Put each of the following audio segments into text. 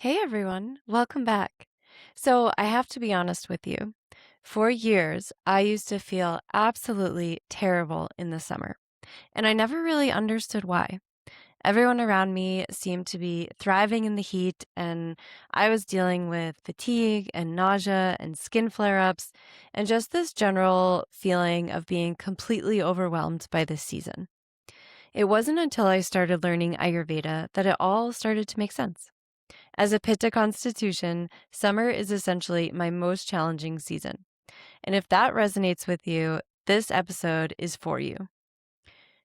Hey everyone, welcome back. So, I have to be honest with you. For years, I used to feel absolutely terrible in the summer, and I never really understood why. Everyone around me seemed to be thriving in the heat, and I was dealing with fatigue and nausea and skin flare ups, and just this general feeling of being completely overwhelmed by this season. It wasn't until I started learning Ayurveda that it all started to make sense. As a Pitta constitution, summer is essentially my most challenging season. And if that resonates with you, this episode is for you.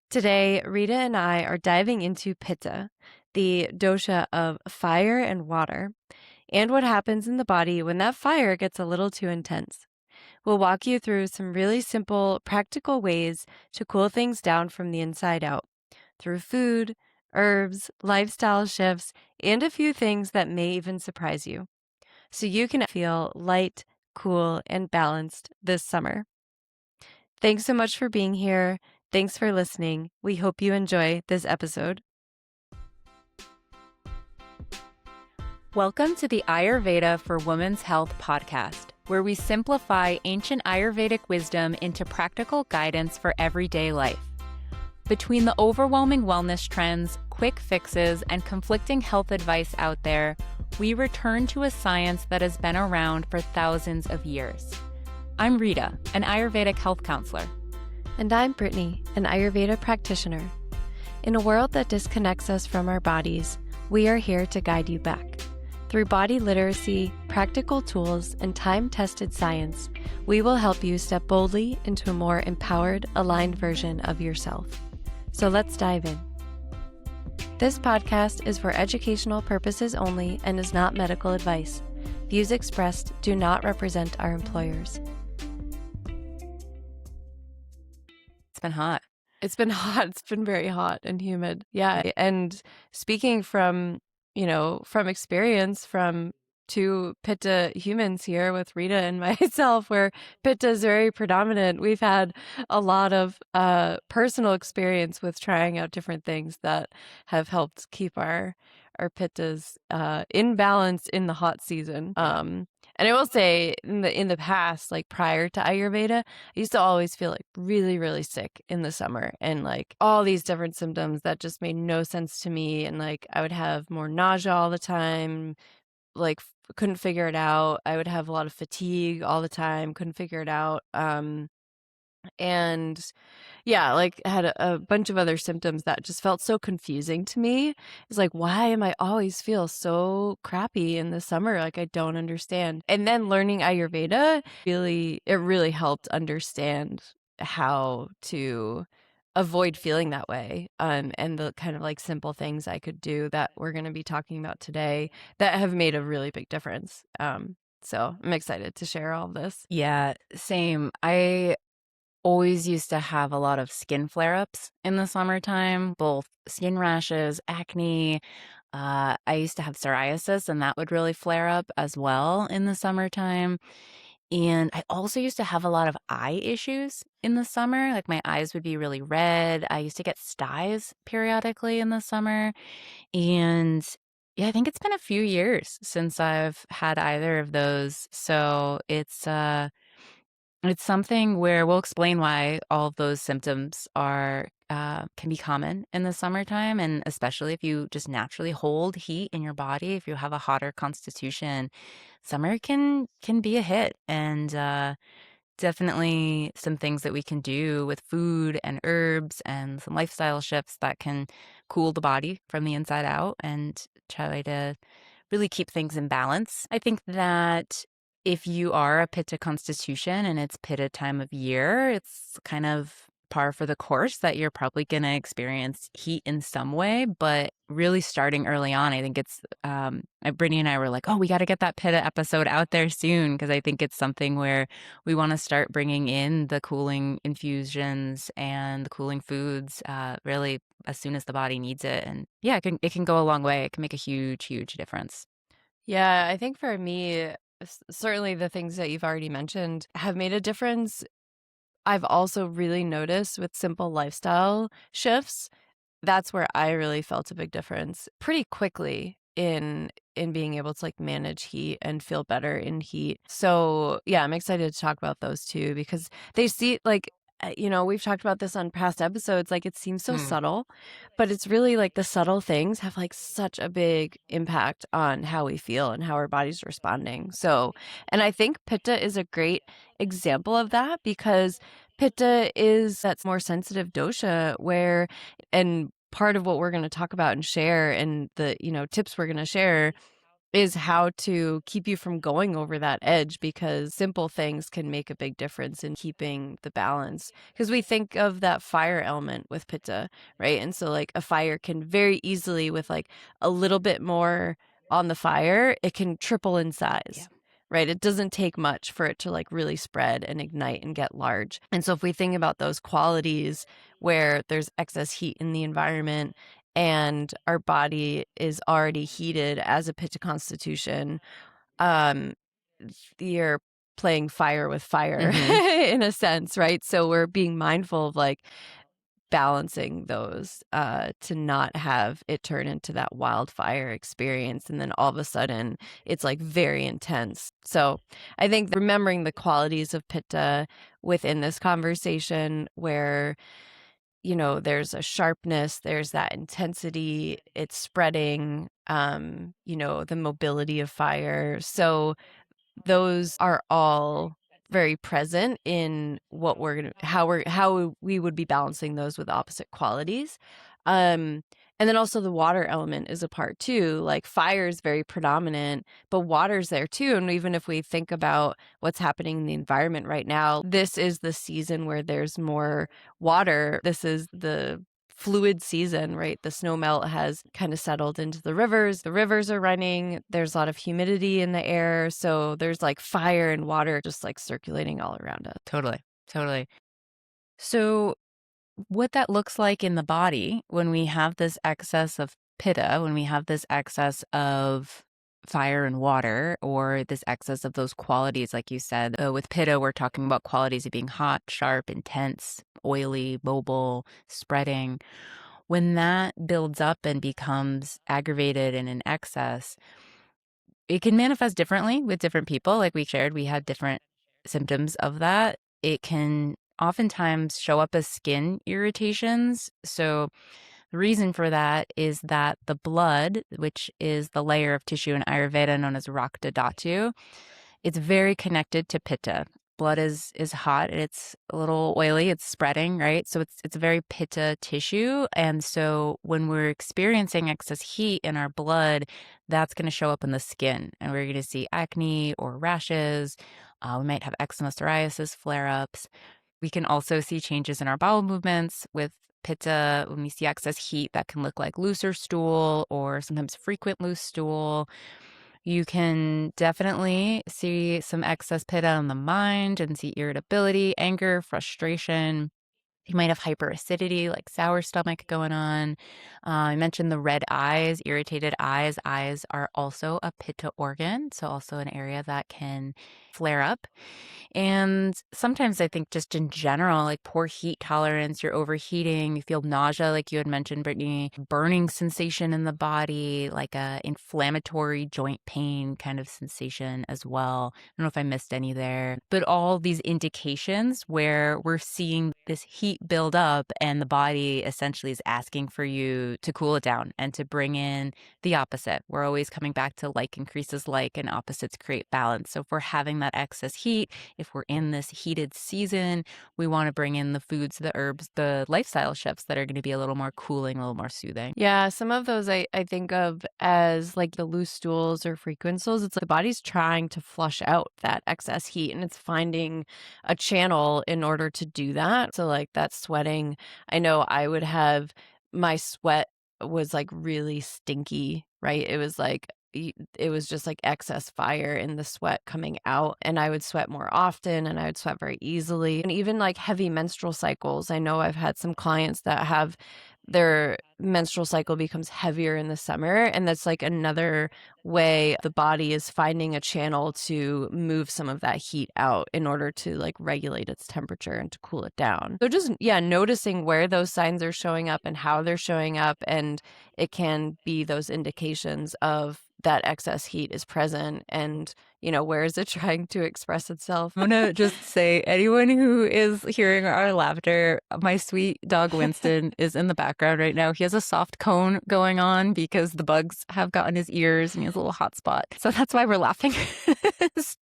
Today, Rita and I are diving into Pitta, the dosha of fire and water, and what happens in the body when that fire gets a little too intense. We'll walk you through some really simple, practical ways to cool things down from the inside out through food, herbs, lifestyle shifts, and a few things that may even surprise you, so you can feel light, cool, and balanced this summer. Thanks so much for being here. Thanks for listening. We hope you enjoy this episode. Welcome to the Ayurveda for Women's Health podcast, where we simplify ancient Ayurvedic wisdom into practical guidance for everyday life. Between the overwhelming wellness trends, quick fixes, and conflicting health advice out there, we return to a science that has been around for thousands of years. I'm Rita, an Ayurvedic health counselor. And I'm Brittni, an Ayurveda practitioner. In a world that disconnects us from our bodies, we are here to guide you back. Through body literacy, practical tools, and time-tested science, we will help you step boldly into a more empowered, aligned version of yourself. So let's dive in. This podcast is for educational purposes only and is not medical advice. Views expressed do not represent our employers. It's been hot. It's been hot. It's been very hot and humid. Yeah. And speaking from experience from two Pitta humans here with Rita and myself, where Pitta is very predominant, we've had a lot of personal experience with trying out different things that have helped keep our Pittas in balance in the hot season. And I will say in the past, like prior to Ayurveda, I used to always feel like really, really sick in the summer and like all these different symptoms that just made no sense to me. And like I would have more nausea all the time, like couldn't figure it out. I would have a lot of fatigue all the time, couldn't figure it out. And yeah, like had a bunch of other symptoms that just felt so confusing to me. It's like, why am I always feel so crappy in the summer? Like I don't understand. And then learning Ayurveda really helped understand how to avoid feeling that way. And the kind of like simple things I could do that we're going to be talking about today that have made a really big difference. So I'm excited to share all of this. Yeah, same. I always used to have a lot of skin flare-ups in the summertime, both skin rashes, acne. I used to have psoriasis, and that would really flare up as well in the summertime. And I also used to have a lot of eye issues in the summer. Like my eyes would be really red. I used to get styes periodically in the summer. And yeah, I think it's been a few years since I've had either of those. So it's something where we'll explain why all of those symptoms are can be common in the summertime, and especially if you just naturally hold heat in your body. If you have a hotter constitution, summer can be a hit, and definitely some things that we can do with food and herbs and some lifestyle shifts that can cool the body from the inside out and try to really keep things in balance. I think that if you are a Pitta constitution and it's Pitta time of year, it's kind of par for the course that you're probably going to experience heat in some way. But really starting early on, I think it's Brittni and I were like, oh, we got to get that Pitta episode out there soon, because I think it's something where we want to start bringing in the cooling infusions and the cooling foods really as soon as the body needs it. And yeah, it can go a long way. It can make a huge, huge difference. Yeah, I think for me, certainly the things that you've already mentioned have made a difference. I've also really noticed with simple lifestyle shifts, that's where I really felt a big difference pretty quickly. in being able to like manage heat and feel better in heat. So, yeah, I'm excited to talk about those too because they see like we've talked about this on past episodes, like it seems so Mm. subtle, but it's really like the subtle things have like such a big impact on how we feel and how our body's responding. So, and I think Pitta is a great example of that because Pitta is that more sensitive dosha where, and part of what we're going to talk about and share and the, tips we're going to share is how to keep you from going over that edge because simple things can make a big difference in keeping the balance. Because we think of that fire element with Pitta, right? And so, like, a fire can very easily, with like a little bit more on the fire, it can triple in Yeah. size. Right. It doesn't take much for it to like really spread and ignite and get large. And so, if we think about those qualities where there's excess heat in the environment, and our body is already heated as a Pitta constitution, um, you're playing fire with fire Mhm. in a sense, right? So we're being mindful of like balancing those to not have it turn into that wildfire experience. And then all of a sudden it's like very intense. So I think remembering the qualities of Pitta within this conversation where there's a sharpness, there's that intensity, it's spreading, the mobility of fire. So those are all very present in what we're going to how we would be balancing those with opposite qualities. Um and then also the water element is a part too. Like fire is very predominant, but water's there too. And even if we think about what's happening in the environment right now, this is the season where there's more water. This is the fluid season, right? The snow melt has kind of settled into the rivers. The rivers are running. There's a lot of humidity in the air. So there's like fire and water just like circulating all around us. Totally. Totally. So what that looks like in the body when we have this excess of pitta, when we have this excess of fire and water, or this excess of those qualities, like you said, with pitta, we're talking about qualities of being hot, sharp, intense, oily, mobile, spreading. When that builds up and becomes aggravated and in excess, it can manifest differently with different people. Like we shared, we had different symptoms of that. It can oftentimes show up as skin irritations. So, the reason for that is that the blood, which is the layer of tissue in Ayurveda known as Rakta Dhatu, it's very connected to Pitta. Blood is hot and it's a little oily, it's spreading, right? So it's a very Pitta tissue. And so when we're experiencing excess heat in our blood, that's going to show up in the skin. And we're going to see acne or rashes. We might have eczema, psoriasis, flare-ups. We can also see changes in our bowel movements with Pitta. When we see excess heat, that can look like looser stool or sometimes frequent loose stool. You can definitely see some excess Pitta on the mind and see irritability, anger, frustration. You might have hyperacidity, like sour stomach going on. I mentioned the red eyes, irritated eyes. Eyes are also a Pitta organ, so also an area that can flare up. And sometimes I think just in general, like poor heat tolerance, you're overheating, you feel nausea, like you had mentioned, Brittany, burning sensation in the body, like a inflammatory joint pain kind of sensation as well. I don't know if I missed any there, but all these indications where we're seeing this heat build up and the body essentially is asking for you to cool it down and to bring in the opposite. We're always coming back to like increases like and opposites create balance. So if we're having that excess heat, if we're in this heated season, we want to bring in the foods, the herbs, the lifestyle shifts that are going to be a little more cooling, a little more soothing. Yeah, some of those I think of as like the loose stools or frequent stools. It's like the body's trying to flush out that excess heat and it's finding a channel in order to do that. So like that sweating, I know I would have my sweat was like really stinky, right? It was like it was just like excess fire in the sweat coming out and I would sweat more often and I would sweat very easily. And even like heavy menstrual cycles. I know I've had some clients that have their menstrual cycle becomes heavier in the summer, and that's like another way the body is finding a channel to move some of that heat out in order to like regulate its temperature and to cool it down. So just noticing where those signs are showing up and how they're showing up, and it can be those indications of that excess heat is present, and where is it trying to express itself? I'm gonna just say, anyone who is hearing our laughter, my sweet dog Winston is in the background right now. He has a soft cone going on because the bugs have gotten his ears and he has a little hot spot. So that's why we're laughing. It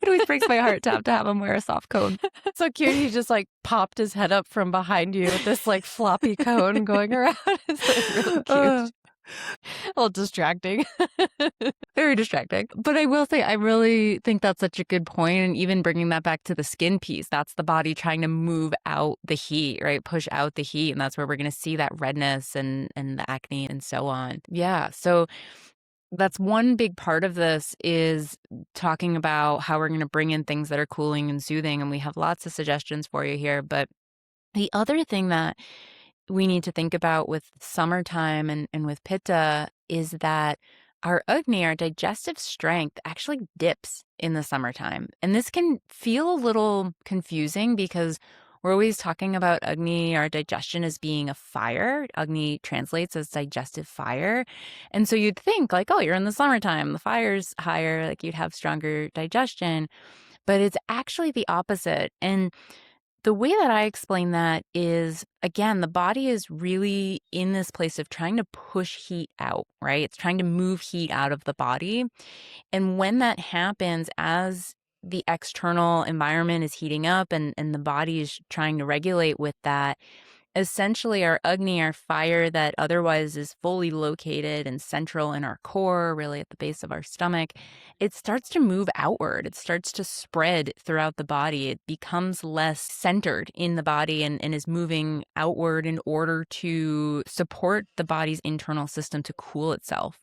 always breaks my heart to have him wear a soft cone. So cute. He just like popped his head up from behind you with this like floppy cone going around. It's like really cute. A little distracting. Very distracting. But I will say, I really think that's such a good point. And even bringing that back to the skin piece, that's the body trying to move out the heat, right? Push out the heat. And that's where we're going to see that redness and the acne and so on. Yeah. So that's one big part of this, is talking about how we're going to bring in things that are cooling and soothing. And we have lots of suggestions for you here. But the other thing that we need to think about with summertime and with Pitta is that our Agni, our digestive strength, actually dips in the summertime. And this can feel a little confusing because we're always talking about Agni, our digestion, as being a fire. Agni translates as digestive fire. And so you'd think like, oh, you're in the summertime, the fire's higher, like you'd have stronger digestion. But it's actually the opposite. And the way that I explain that is, again, the body is really in this place of trying to push heat out, right? It's trying to move heat out of the body. And when that happens, as the external environment is heating up and the body is trying to regulate with that, essentially our Agni, our fire that otherwise is fully located and central in our core, really at the base of our stomach, it starts to move outward. It starts to spread throughout the body. It becomes less centered in the body and is moving outward in order to support the body's internal system to cool itself.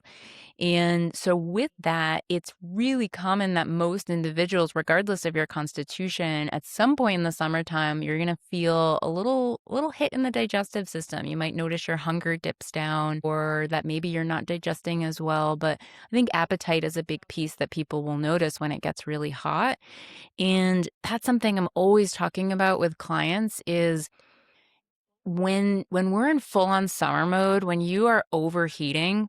And so with that, it's really common that most individuals, regardless of your constitution, at some point in the summertime, you're going to feel a little hit in the digestive system. You might notice your hunger dips down, or that maybe you're not digesting as well. But I think appetite is a big piece that people will notice when it gets really hot. And that's something I'm always talking about with clients, is when we're in full on summer mode, when you are overheating,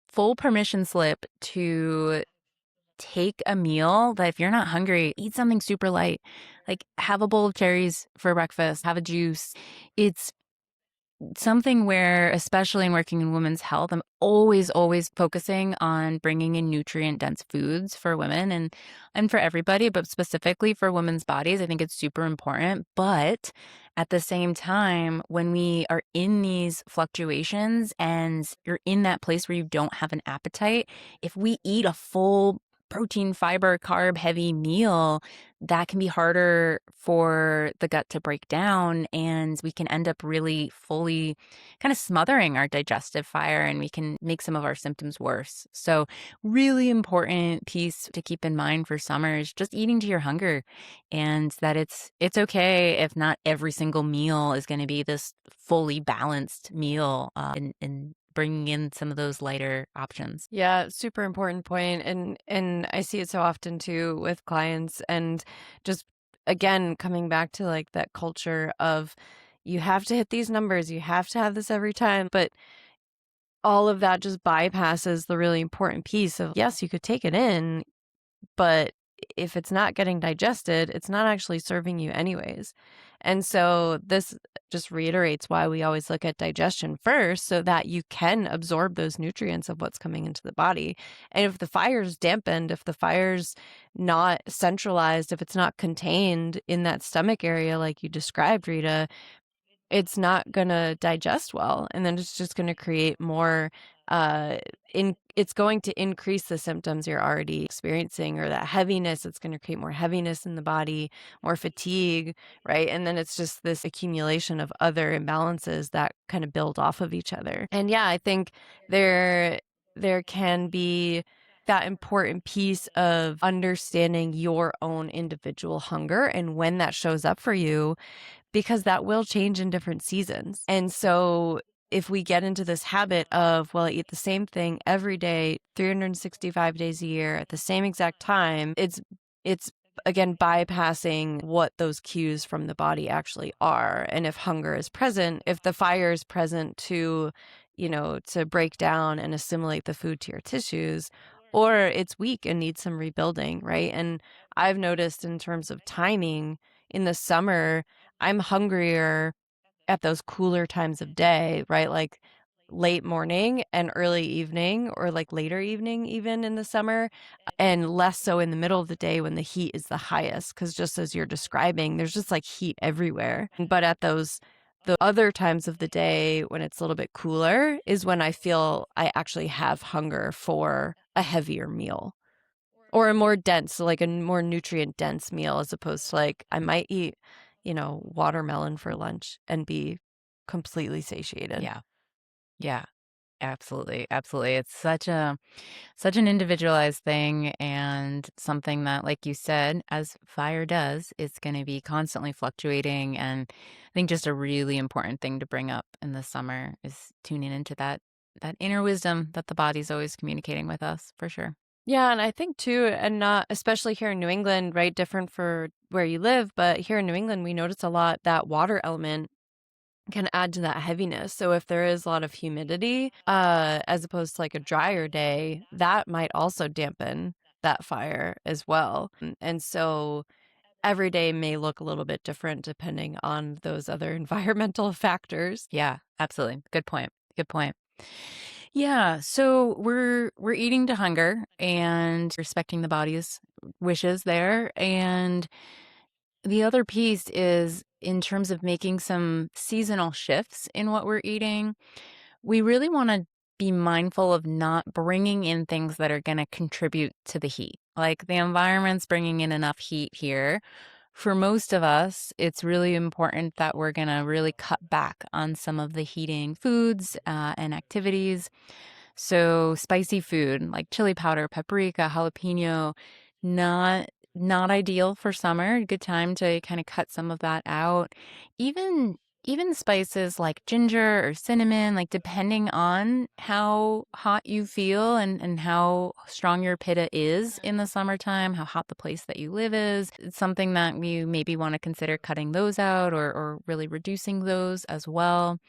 full permission slip to take a meal that, if you're not hungry, eat something super light. Like have a bowl of cherries for breakfast, have a juice. It's something where, especially in working in women's health, I'm always focusing on bringing in nutrient dense foods for women and for everybody, but specifically for women's bodies. I think it's super important. But at the same time, when we are in these fluctuations and you're in that place where you don't have an appetite, if we eat a full protein, fiber, carb heavy meal, that can be harder for the gut to break down, and we can end up really fully kind of smothering our digestive fire, and we can make some of our symptoms worse. So really important piece to keep in mind for summer is just eating to your hunger, and that it's okay if not every single meal is going to be this fully balanced meal, and bringing in some of those lighter options. Yeah, super important point. And I see it so often too with clients, and just again coming back to like that culture of you have to hit these numbers, you have to have this every time, but all of that just bypasses the really important piece of, yes, you could take it in, but if it's not getting digested, it's not actually serving you anyways. And so this just reiterates why we always look at digestion first, so that you can absorb those nutrients of what's coming into the body. And if the fire's dampened, if the fire's not centralized, if it's not contained in that stomach area like you described, Rita, it's not going to digest well, and then it's just going to create more it's going to increase the symptoms you're already experiencing, or that heaviness. It's going to create more heaviness in the body, more fatigue, right? And then it's just this accumulation of other imbalances that kind of build off of each other. And yeah, I think there can be that important piece of understanding your own individual hunger and when that shows up for you, because that will change in different seasons. And so if we get into this habit of, well, I eat the same thing every day, 365 days a year at the same exact time, it's again bypassing what those cues from the body actually are. And if hunger is present, if the fire is present to, to break down and assimilate the food to your tissues, or it's weak and needs some rebuilding, right? And I've noticed in terms of timing in the summer, I'm hungrier at those cooler times of day, right? Like late morning and early evening, or like later evening, even in the summer, and less so in the middle of the day when the heat is the highest. Cause just as you're describing, there's just like heat everywhere. But at the other times of the day when it's a little bit cooler is when I feel I actually have hunger for a heavier meal. Or a more dense, so like a more nutrient dense meal, as opposed to like I might eat, watermelon for lunch and be completely satiated. Yeah. Yeah. Absolutely. Absolutely. It's such an individualized thing and something that, like you said, as fire does, it's going to be constantly fluctuating. And I think just a really important thing to bring up in the summer is tuning into that inner wisdom that the body's always communicating with us, for sure. Yeah, and I think too, and not especially here in New England, right? Different for where you live, but here in New England, we notice a lot that water element can add to that heaviness. So if there is a lot of humidity, as opposed to like a drier day, that might also dampen that fire as well. And so every day may look a little bit different depending on those other environmental factors. Yeah, absolutely. Good point. Good point. Yeah, so we're eating to hunger and respecting the body's wishes there. And the other piece is in terms of making some seasonal shifts in what we're eating. We really want to be mindful of not bringing in things that are going to contribute to the heat. Like the environment's bringing in enough heat here. For most of us, it's really important that we're going to really cut back on some of the heating foods and activities. So spicy food like chili powder, paprika, jalapeno, not not ideal for summer. Good time to kind of cut some of that out. Even spices like ginger or cinnamon, like depending on how hot you feel and how strong your pitta is in the summertime, how hot the place that you live is, it's something that you maybe want to consider cutting those out or really reducing those as well.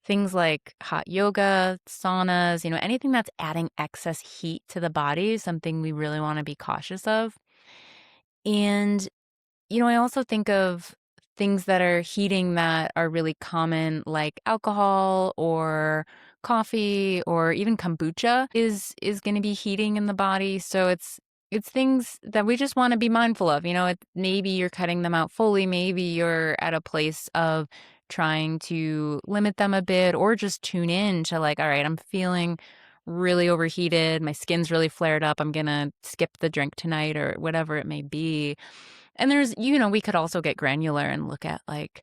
Things like hot yoga, saunas, anything that's adding excess heat to the body is something we really want to be cautious of. And, I also think of things that are heating that are really common, like alcohol or coffee or even kombucha is going to be heating in the body. So it's things that we just want to be mindful of. Maybe you're cutting them out fully. Maybe you're at a place of trying to limit them a bit or just tune in to like, all right, I'm feeling really overheated. My skin's really flared up. I'm going to skip the drink tonight or whatever it may be. And we could also get granular and look at like,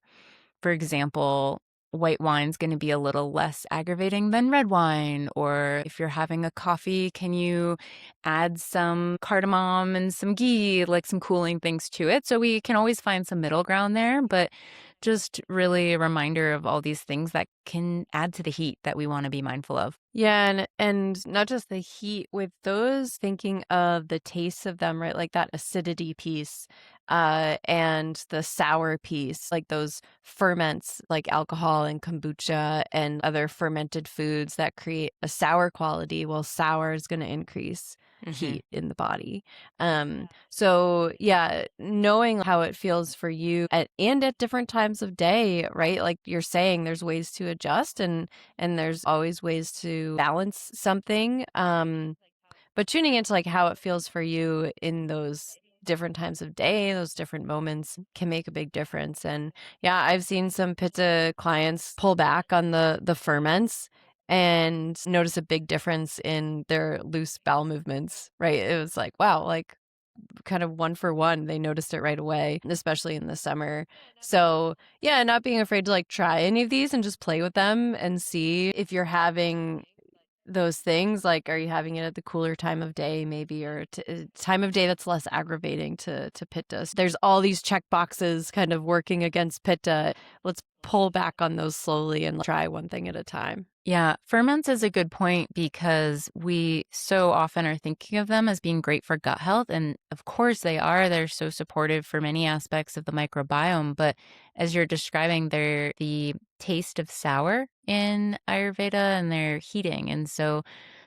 for example, white wine's going to be a little less aggravating than red wine. Or if you're having a coffee, can you add some cardamom and some ghee, like some cooling things to it? So we can always find some middle ground there, but just really a reminder of all these things that can add to the heat that we want to be mindful of. Yeah, and not just the heat with those, thinking of the taste of them, right? Like that acidity piece, and the sour piece, like those ferments like alcohol and kombucha and other fermented foods that create a sour quality. Well, sour is going to increase Hmm. heat in the body. So yeah, knowing how it feels for you and at different times of day, right? Like you're saying, there's ways to adjust and there's always ways to balance something. But tuning into like how it feels for you in those different times of day, those different moments can make a big difference. And yeah, I've seen some Pitta clients pull back on the ferments and notice a big difference in their loose bowel movements, right? It was like, wow, like kind of one for one. They noticed it right away, especially in the summer. So, yeah, not being afraid to like try any of these and just play with them and see if you're having those things? Like, are you having it at the cooler time of day, maybe, or time of day that's less aggravating to Pitta? So there's all these check boxes kind of working against Pitta. Let's pull back on those slowly and try one thing at a time. Yeah, ferments is a good point because we so often are thinking of them as being great for gut health. And of course they are. They're so supportive for many aspects of the microbiome. But as you're describing, they're the taste of sour in Ayurveda and they're heating. And so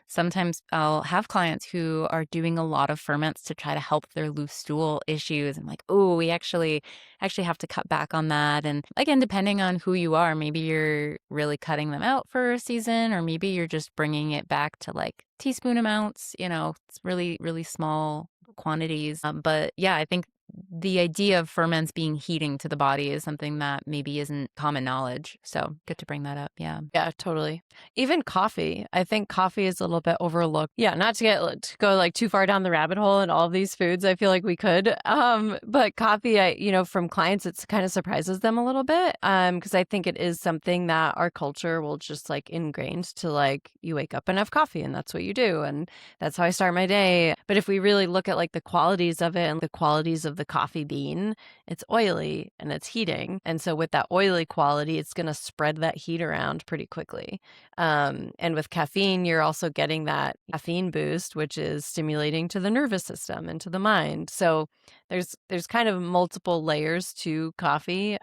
sometimes I'll have clients who are doing a lot of ferments to try to help their loose stool issues. I'm like, oh, we actually have to cut back on that. And again, depending on who you are, maybe you're really cutting them out for a season, or maybe you're just bringing it back to like teaspoon amounts, it's really, really small quantities. But yeah, I think the idea of ferments being heating to the body is something that maybe isn't common knowledge. So good to bring that up. Yeah. Yeah, totally. Even coffee. I think coffee is a little bit overlooked. Yeah, not to go like too far down the rabbit hole in all of these foods. I feel like we could. But coffee, from clients, it's kind of surprises them a little bit. Because I think it is something that our culture will just like ingrained to like you wake up and have coffee and that's what you do and that's how I start my day. But if we really look at like the qualities of it and the qualities of the coffee bean, it's oily and it's heating. And so with that oily quality, it's going to spread that heat around pretty quickly. And with caffeine, you're also getting that caffeine boost, which is stimulating to the nervous system and to the mind. So there's kind of multiple layers to coffee.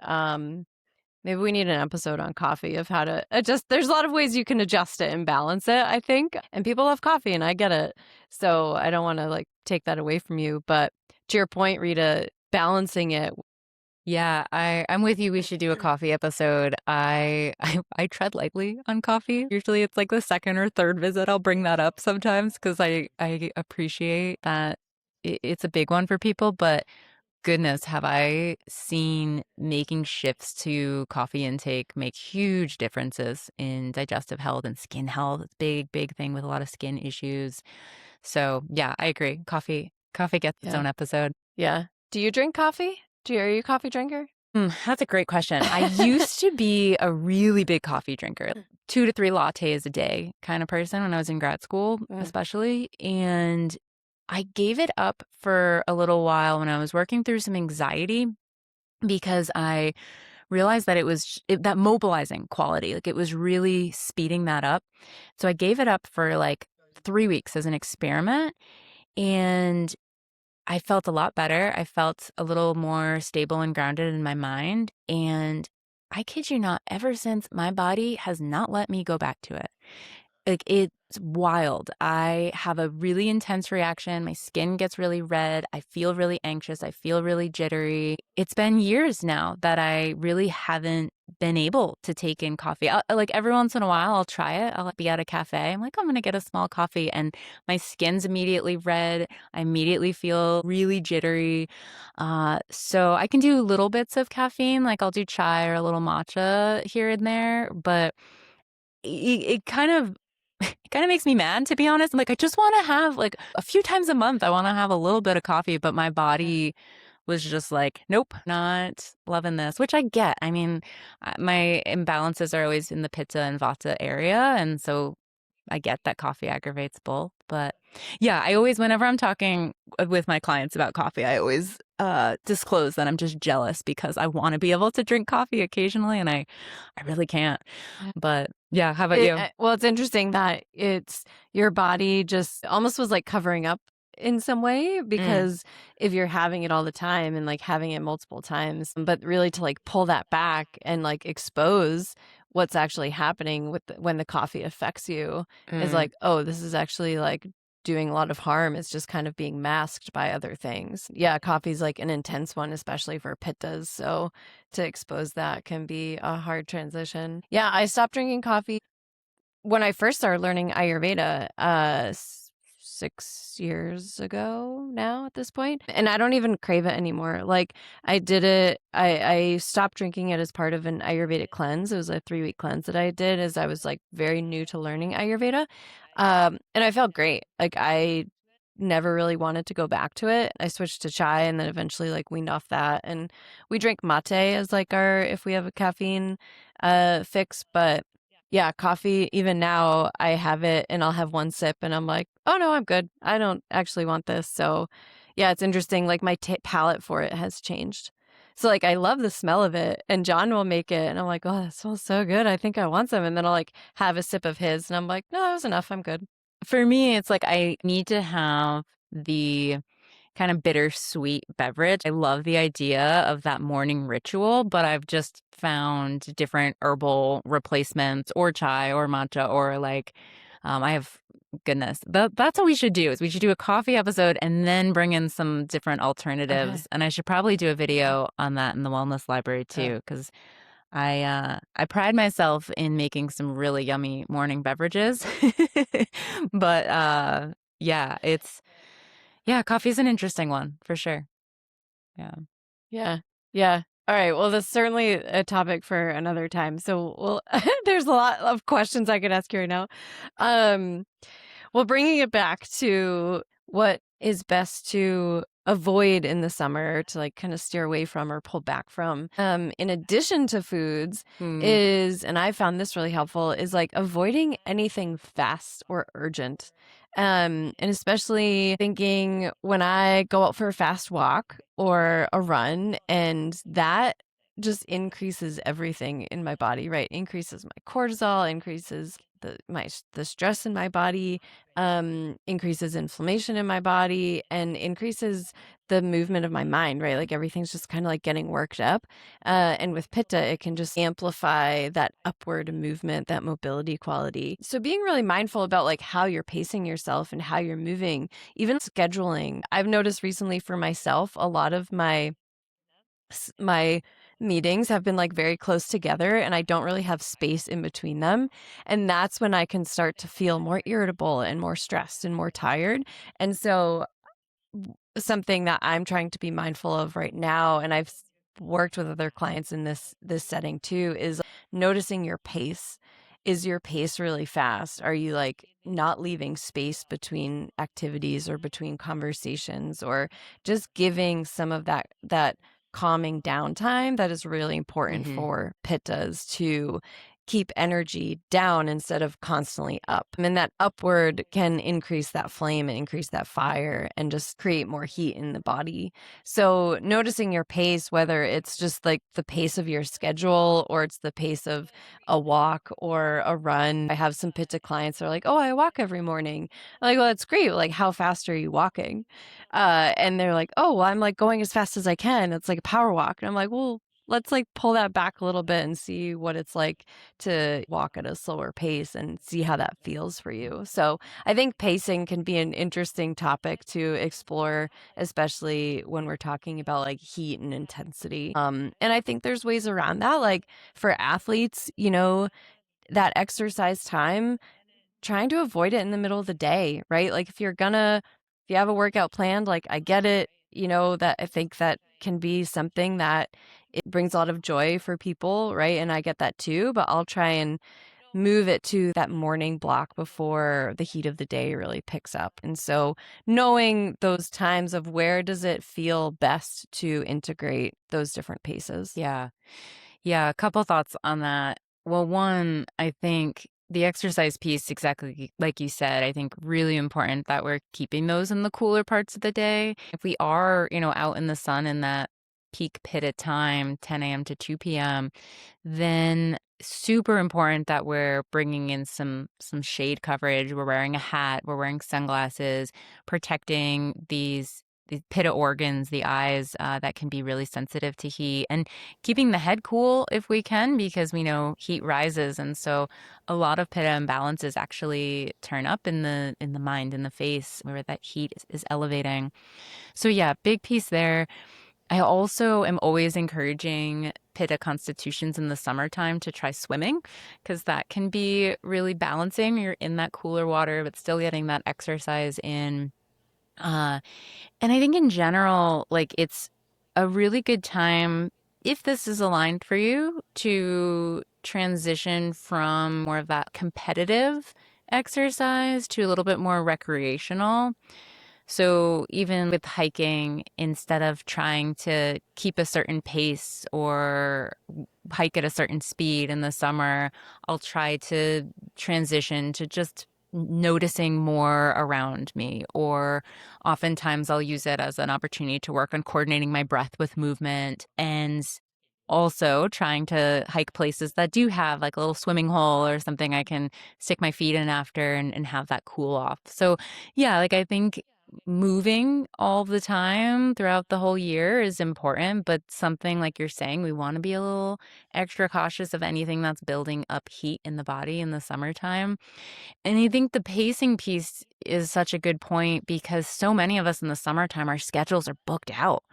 Maybe we need an episode on coffee of how to adjust. There's a lot of ways you can adjust it and balance it, I think. And people love coffee and I get it. So I don't want to like take that away from you. But to your point, Rita, balancing it. Yeah, I'm with you. We should do a coffee episode. I tread lightly on coffee. Usually it's like the second or third visit I'll bring that up sometimes because I appreciate that it's a big one for people, but goodness, have I seen making shifts to coffee intake make huge differences in digestive health and skin health. It's a big, big thing with a lot of skin issues. So yeah, I agree. Coffee gets its Yeah. own episode. Yeah. Do you drink coffee? Are you a coffee drinker? That's a great question. I used to be a really big coffee drinker, 2 to 3 lattes a day kind of person when I was in grad school, especially. And I gave it up for a little while when I was working through some anxiety because I realized that that mobilizing quality, like it was really speeding that up. So I gave it up for like 3 weeks as an experiment. And I felt a lot better. I felt a little more stable and grounded in my mind. And I kid you not, ever since my body has not let me go back to it. Like it's wild. I have a really intense reaction. My skin gets really red. I feel really anxious. I feel really jittery. It's been years now that I really haven't been able to take in coffee. Like every once in a while, I'll try it. I'll be at a cafe. I'm like, I'm going to get a small coffee. And my skin's immediately red. I immediately feel really jittery. So I can do little bits of caffeine. Like I'll do chai or a little matcha here and there. But it kind of makes me mad, to be honest. I'm like, I just want to have like a few times a month, I want to have a little bit of coffee, but my body was just like, nope, not loving this, which I get. I mean, my imbalances are always in the Pitta and Vata area. And so I get that coffee aggravates both. But yeah, I always, whenever I'm talking with my clients about coffee, I always disclose that I'm just jealous because I want to be able to drink coffee occasionally and I really can't. But yeah, how about you? Well, it's interesting that it's your body just almost was like covering up in some way because if you're having it all the time and like having it multiple times, but really to like pull that back and like expose what's actually happening with when the coffee affects you is like, oh, this is actually like doing a lot of harm. It's just kind of being masked by other things. Yeah, coffee's like an intense one, especially for pittas. So to expose that can be a hard transition. Yeah, I stopped drinking coffee when I first started learning Ayurveda, 6 years ago now at this point. And I don't even crave it anymore. Like I did it, I stopped drinking it as part of an Ayurvedic cleanse. It was a 3-week cleanse that I did as I was like very new to learning Ayurveda. And I felt great. Like I never really wanted to go back to it. I switched to chai and then eventually like weaned off that. And we drink mate as like if we have a caffeine fix, but Yeah, coffee, even now, I have it and I'll have one sip and I'm like, oh no, I'm good. I don't actually want this. So, yeah, it's interesting. Like my palate for it has changed. So, like, I love the smell of it and John will make it and I'm like, oh, that smells so good. I think I want some. And then I'll like have a sip of his and I'm like, no, that was enough. I'm good. For me, it's like I need to have the kind of bittersweet beverage. I love the idea of that morning ritual, but I've just found different herbal replacements or chai or matcha or like I have goodness. That's what we should do is we should do a coffee episode and then bring in some different Okay. alternatives. And I should probably do a video on that in the wellness library Uh, too, because I pride myself in making some really yummy morning beverages. But yeah, coffee's an interesting one for sure. Yeah. yeah. Yeah. All right. Well, that's certainly a topic for another time. So, well, there's a lot of questions I could ask you right now. Um, Well, bringing it back to what is best to avoid in the summer to like kind of steer away from or pull back from, in addition to foods, Mm. is, and I found this really helpful, is like avoiding anything fast or urgent. And especially thinking when I go out for a fast walk or a run, and that just increases everything in my body, right? Increases my cortisol, increases the stress in my body, increases inflammation in my body, and increases the movement of my mind, right? Like everything's just kind of like getting worked up. And with Pitta, it can just amplify that upward movement, that mobility quality. So being really mindful about like how you're pacing yourself and how you're moving, even scheduling. I've noticed recently for myself, a lot of my meetings have been like very close together and I don't really have space in between them. And that's when I can start to feel more irritable and more stressed and more tired. And so something that I'm trying to be mindful of right now, and I've worked with other clients in this setting too, is noticing your pace. Is your pace really fast? Are you like not leaving space between activities or between conversations, or just giving some of that calming downtime that is really important Hmm. for pittas to keep energy down instead of constantly up. And that upward can increase that flame and increase that fire and just create more heat in the body. So noticing your pace, whether it's just like the pace of your schedule or it's the pace of a walk or a run. I have some Pitta clients that are like, oh, I walk every morning. I'm like, well, that's great. Like, how fast are you walking? And they're like, oh, well, I'm like going as fast as I can. It's like a power walk. And I'm like, well, let's like pull that back a little bit and see what it's like to walk at a slower pace and see how that feels for you. So I think pacing can be an interesting topic to explore, especially when we're talking about like heat and intensity. And I think there's ways around that. Like for athletes, that exercise time, trying to avoid it in the middle of the day, right? Like if you have a workout planned, like I get it, that I think that can be something that it brings a lot of joy for people, right? And I get that too, but I'll try and move it to that morning block before the heat of the day really picks up. And so knowing those times of where does it feel best to integrate those different paces. Yeah. Yeah, a couple thoughts on that. Well, one, I think the exercise piece, exactly like you said, I think really important that we're keeping those in the cooler parts of the day. If we are, out in the sun in that peak pitted time, 10 a.m. to 2 p.m., then super important that we're bringing in some shade coverage. We're wearing a hat, we're wearing sunglasses, protecting these pitta organs, the eyes that can be really sensitive to heat, and keeping the head cool if we can, because we know heat rises, and so a lot of pitta imbalances actually turn up in the mind, in the face, where that heat is elevating. So yeah, big piece there. I also am always encouraging pitta constitutions in the summertime to try swimming, because that can be really balancing. You're in that cooler water, but still getting that exercise in. Uh, and I think in general, like it's a really good time, if this is aligned for you, to transition from more of that competitive exercise to a little bit more recreational. So even with hiking, instead of trying to keep a certain pace or hike at a certain speed in the summer, I'll try to transition to just noticing more around me. Or oftentimes I'll use it as an opportunity to work on coordinating my breath with movement and also trying to hike places that do have like a little swimming hole or something I can stick my feet in after and have that cool off. So yeah, like I think moving all the time throughout the whole year is important, but something like you're saying, we want to be a little extra cautious of anything that's building up heat in the body in the summertime. And I think the pacing piece is such a good point because so many of us in the summertime, our schedules are booked out.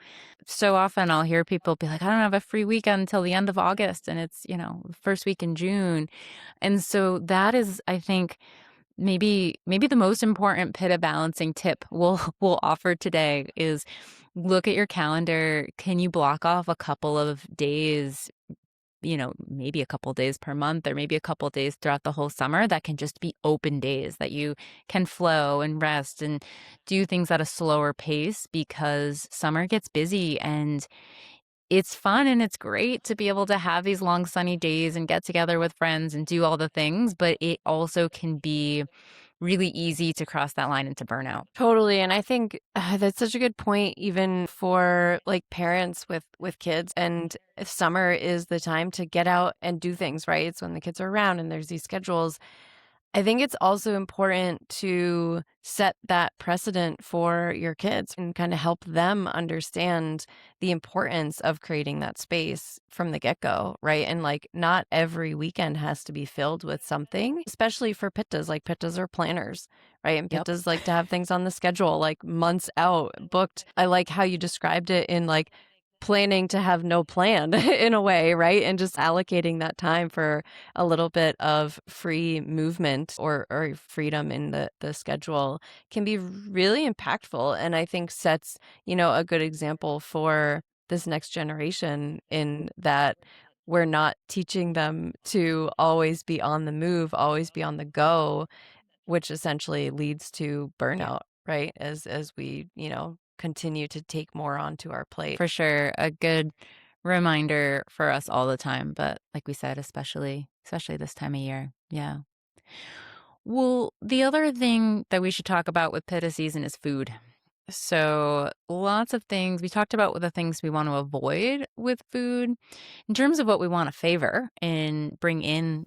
So often I'll hear people be like, I don't have a free weekend until the end of August and it's, first week in June. And so that is, I think, maybe the most important Pitta balancing tip we'll offer today is look at your calendar. Can you block off a couple of days, maybe a couple days per month or maybe a couple days throughout the whole summer that can just be open days that you can flow and rest and do things at a slower pace because summer gets busy and it's fun and it's great to be able to have these long sunny days and get together with friends and do all the things, but it also can be really easy to cross that line into burnout. Totally, and I think that's such a good point even for like parents with kids, and if summer is the time to get out and do things, right? It's when the kids are around and there's these schedules. I think it's also important to set that precedent for your kids and kind of help them understand the importance of creating that space from the get-go, right? And like not every weekend has to be filled with something, especially for pittas. Like pittas are planners, right? And Yep. pittas like to have things on the schedule like months out booked. I like how you described it in like planning to have no plan in a way, right? And just allocating that time for a little bit of free movement or freedom in the schedule can be really impactful, and I think sets, a good example for this next generation in that we're not teaching them to always be on the move, always be on the go, which essentially leads to Yeah, burnout, right? As we, continue to take more onto our plate. for sure. A good reminder for us all the time, but like we said, especially this time of year. Yeah. Well, the other thing that we should talk about with Pitta season is food. So, lots of things we talked about with the things we want to avoid with food. In terms of what we want to favor and bring in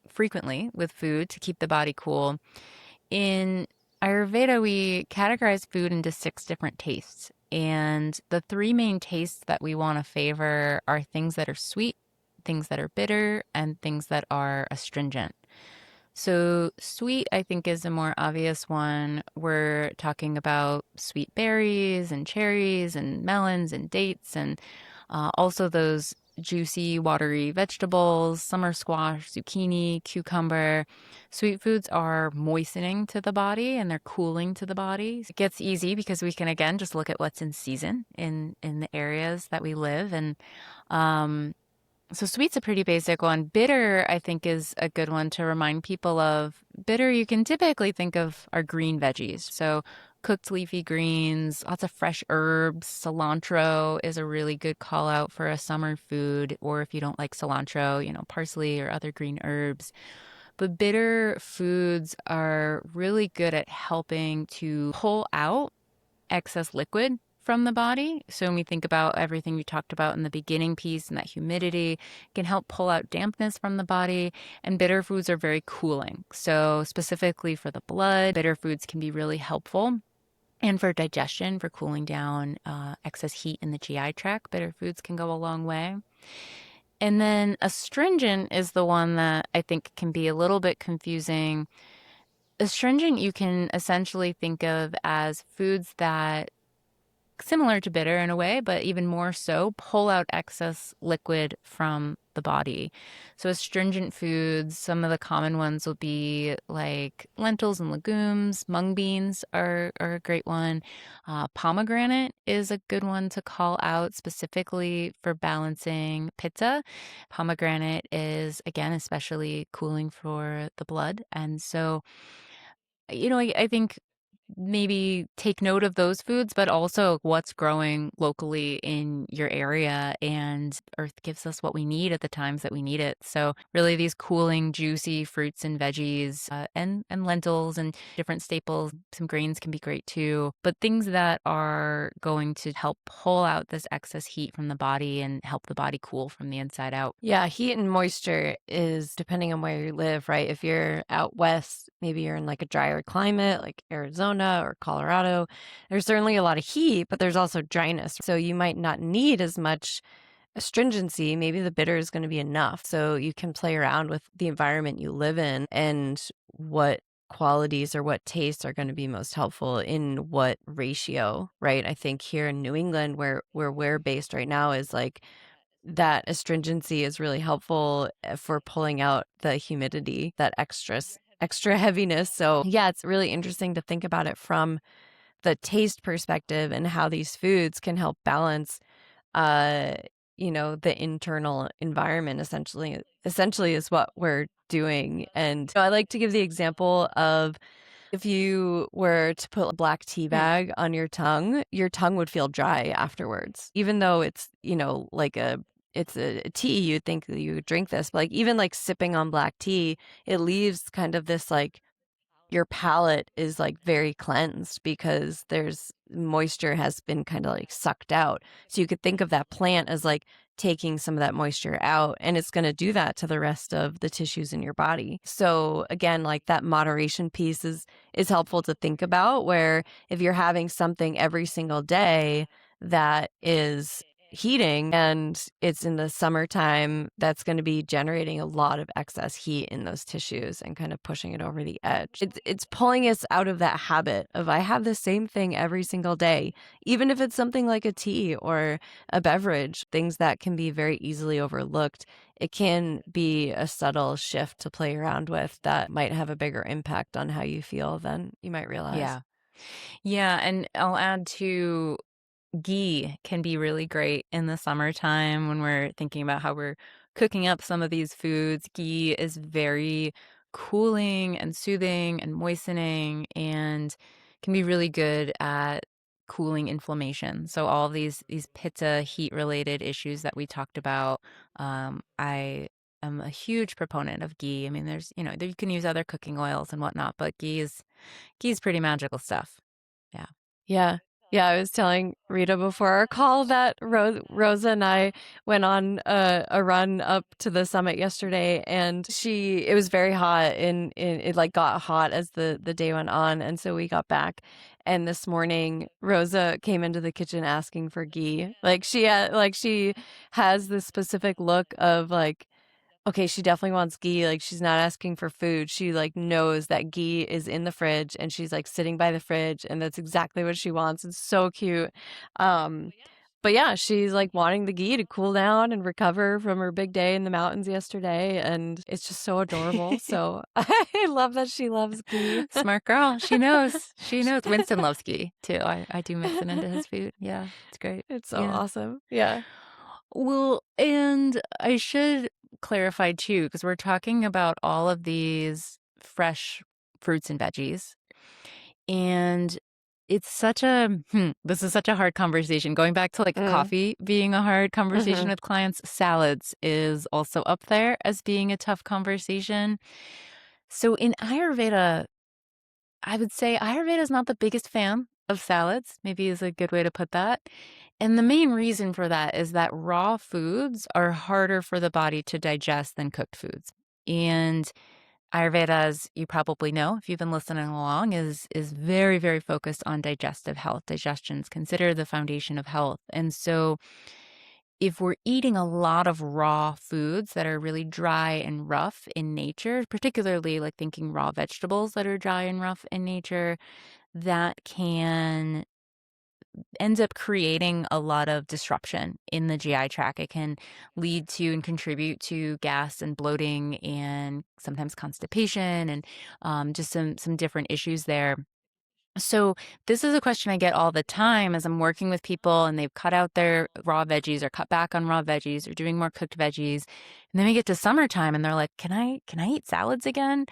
frequently with food to keep the body cool, in Ayurveda, we categorize food into 6 different tastes. And the 3 main tastes that we want to favor are things that are sweet, things that are bitter, and things that are astringent. So, sweet, I think, is a more obvious one. We're talking about sweet berries and cherries and melons and dates, and also those juicy, watery vegetables, summer squash, zucchini, cucumber. Sweet foods are moistening to the body and they're cooling to the body. It gets easy because we can, again, just look at what's in season in the areas that we live. And um, so sweet's a pretty basic one. Bitter, I think, is a good one to remind people of. Bitter, you can typically think of our green veggies. So cooked leafy greens, lots of fresh herbs. Cilantro is a really good call out for a summer food. Or if you don't like cilantro, parsley or other green herbs. But bitter foods are really good at helping to pull out excess liquid from the body. So when we think about everything we talked about in the beginning piece and that humidity can help pull out dampness from the body. And bitter foods are very cooling. So specifically for the blood, bitter foods can be really helpful. And for digestion, for cooling down excess heat in the GI tract, bitter foods can go a long way. And then astringent is the one that I think can be a little bit confusing. Astringent, you can essentially think of as foods that similar to bitter in a way, but even more so, pull out excess liquid from the body. So, astringent foods, some of the common ones will be like lentils and legumes. Mung beans are a great one. Pomegranate is a good one to call out specifically for balancing pitta. Pomegranate is, again, especially cooling for the blood. And so, I think maybe take note of those foods, but also what's growing locally in your area. And Earth gives us what we need at the times that we need it. So really, these cooling, juicy fruits and veggies, and lentils and different staples. Some grains can be great too, but things that are going to help pull out this excess heat from the body and help the body cool from the inside out. Yeah, heat and moisture is depending on where you live, right? If you're out west, maybe you're in like a drier climate like Arizona or Colorado, there's certainly a lot of heat, but there's also dryness. So you might not need as much astringency. Maybe the bitter is going to be enough. So you can play around with the environment you live in and what qualities or what tastes are going to be most helpful in what ratio, right? I think here in New England, where we're based right now, is like that astringency is really helpful for pulling out the humidity, that extra heaviness. So, yeah, it's really interesting to think about it from the taste perspective and how these foods can help balance uh the internal environment. Essentially is what we're doing. And I like to give the example of, if you were to put a black tea Hmm. bag on your tongue would feel dry afterwards. Even though it's, like a tea, you'd think that you would drink this, but like even like sipping on black tea, it leaves kind of this like, your palate is like very cleansed because there's moisture has been kind of like sucked out. So you could think of that plant as like taking some of that moisture out, and it's going to do that to the rest of the tissues in your body. So again, like that moderation piece is helpful to think about, where if you're having something every single day that is heating and it's in the summertime, that's going to be generating a lot of excess heat in those tissues and kind of pushing it over the edge. It's pulling us out of that habit of, I have the same thing every single day, even if it's something like a tea or a beverage, things that can be very easily overlooked. It can be a subtle shift to play around with that might have a bigger impact on how you feel than you might realize. Yeah. Yeah. And I'll add to ghee can be really great in the summertime when we're thinking about how we're cooking up some of these foods. Ghee is very cooling and soothing and moistening and can be really good at cooling inflammation. So all of these pitta heat related issues that we talked about, I am a huge proponent of ghee. I mean, you can use other cooking oils and whatnot, but ghee is pretty magical stuff. Yeah. Yeah. Yeah, I was telling Rita before our call that Rosa and I went on a run up to the summit yesterday, and it was very hot, and it like got hot as the day went on, and so we got back, and this morning Rosa came into the kitchen asking for ghee. She has this specific look of like, okay, she definitely wants ghee. Like, she's not asking for food. She like knows that ghee is in the fridge, and she's like sitting by the fridge, and that's exactly what she wants. It's so cute. Um, but yeah, she's like wanting the ghee to cool down and recover from her big day in the mountains yesterday, and it's just so adorable. So I love that she loves ghee. Smart girl. She knows. She knows. Winston loves ghee too. I do mix it into his food. Yeah, it's great. It's so Yeah. awesome. Yeah. Well, and I should clarify too, because we're talking about all of these fresh fruits and veggies. And this is such a hard conversation. Going back to like Mm. coffee being a hard conversation Hmm. with clients, salads is also up there as being a tough conversation. So in Ayurveda, I would say Ayurveda is not the biggest fan of salads, maybe is a good way to put that. And the main reason for that is that raw foods are harder for the body to digest than cooked foods. And Ayurveda, as you probably know, if you've been listening along, is very, very focused on digestive health. Digestion is considered the foundation of health. And so if we're eating a lot of raw foods that are really dry and rough in nature, particularly like thinking raw vegetables that are dry and rough in nature, that can ends up creating a lot of disruption in the GI tract. It can lead to and contribute to gas and bloating and sometimes constipation and just some different issues there. So this is a question I get all the time as I'm working with people and they've cut out their raw veggies or cut back on raw veggies or doing more cooked veggies. And then we get to summertime and they're like, can I eat salads again?